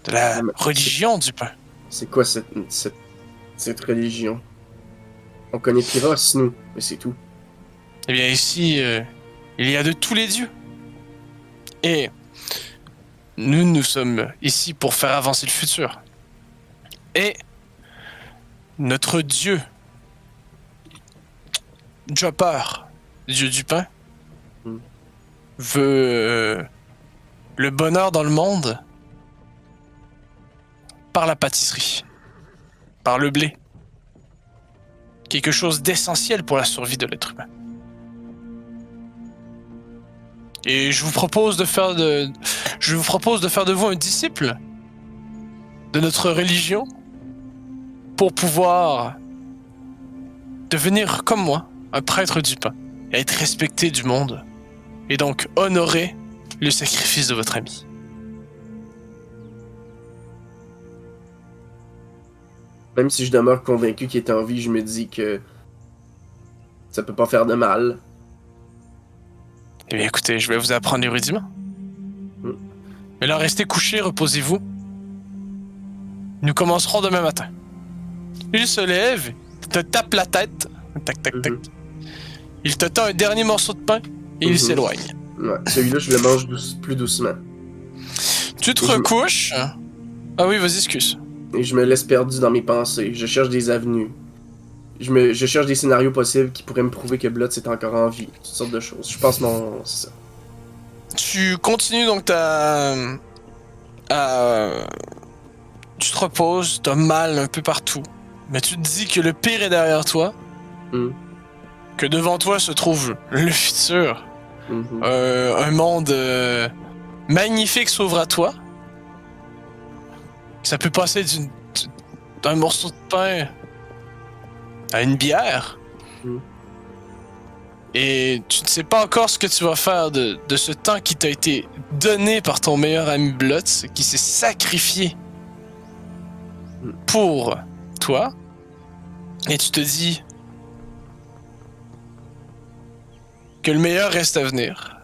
De la religion du pain. C'est quoi cette religion? On connaît Pyros, nous, mais c'est tout. Eh bien, ici, il y a de tous les dieux. Et nous sommes ici pour faire avancer le futur. Et notre dieu, Jopper, dieu du pain, veut le bonheur dans le monde par la pâtisserie, par le blé. Quelque chose d'essentiel pour la survie de l'être humain. Et je vous propose de faire de vous un disciple de notre religion pour pouvoir devenir comme moi, un prêtre du pain, et être respecté du monde, et donc honorer le sacrifice de votre ami. Même si je demeure convaincu qu'il est en vie, je me dis que ça peut pas faire de mal. Eh bien écoutez, je vais vous apprendre les rudiments. Mais là, restez couchés, reposez-vous. Nous commencerons demain matin. Il se lève, te tape la tête. Tac, tac, tac. Il te tend un dernier morceau de pain et il s'éloigne. Ouais, celui-là, je le mange plus doucement. Tu te recouches. Ah oui, vas-y, excuse. Et je me laisse perdu dans mes pensées. Je cherche des avenues. Je cherche des scénarios possibles qui pourraient me prouver que Blood c'est encore en vie. Toutes sortes de choses. Je pense non, c'est ça. Tu continues donc tu te reposes, t'as mal un peu partout. Mais tu te dis que le pire est derrière toi. Que devant toi se trouve le futur. Un monde magnifique s'ouvre à toi. Ça peut passer d'un morceau de pain à une bière. Et tu ne sais pas encore ce que tu vas faire de ce temps qui t'a été donné par ton meilleur ami Blotz, qui s'est sacrifié pour toi. Et tu te dis que le meilleur reste à venir.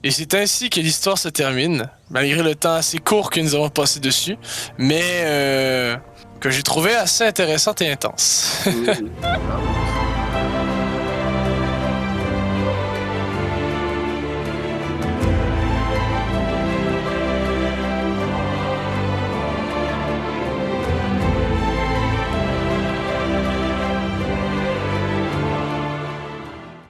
Et c'est ainsi que l'histoire se termine, malgré le temps assez court que nous avons passé dessus, mais que j'ai trouvé assez intéressante et intense.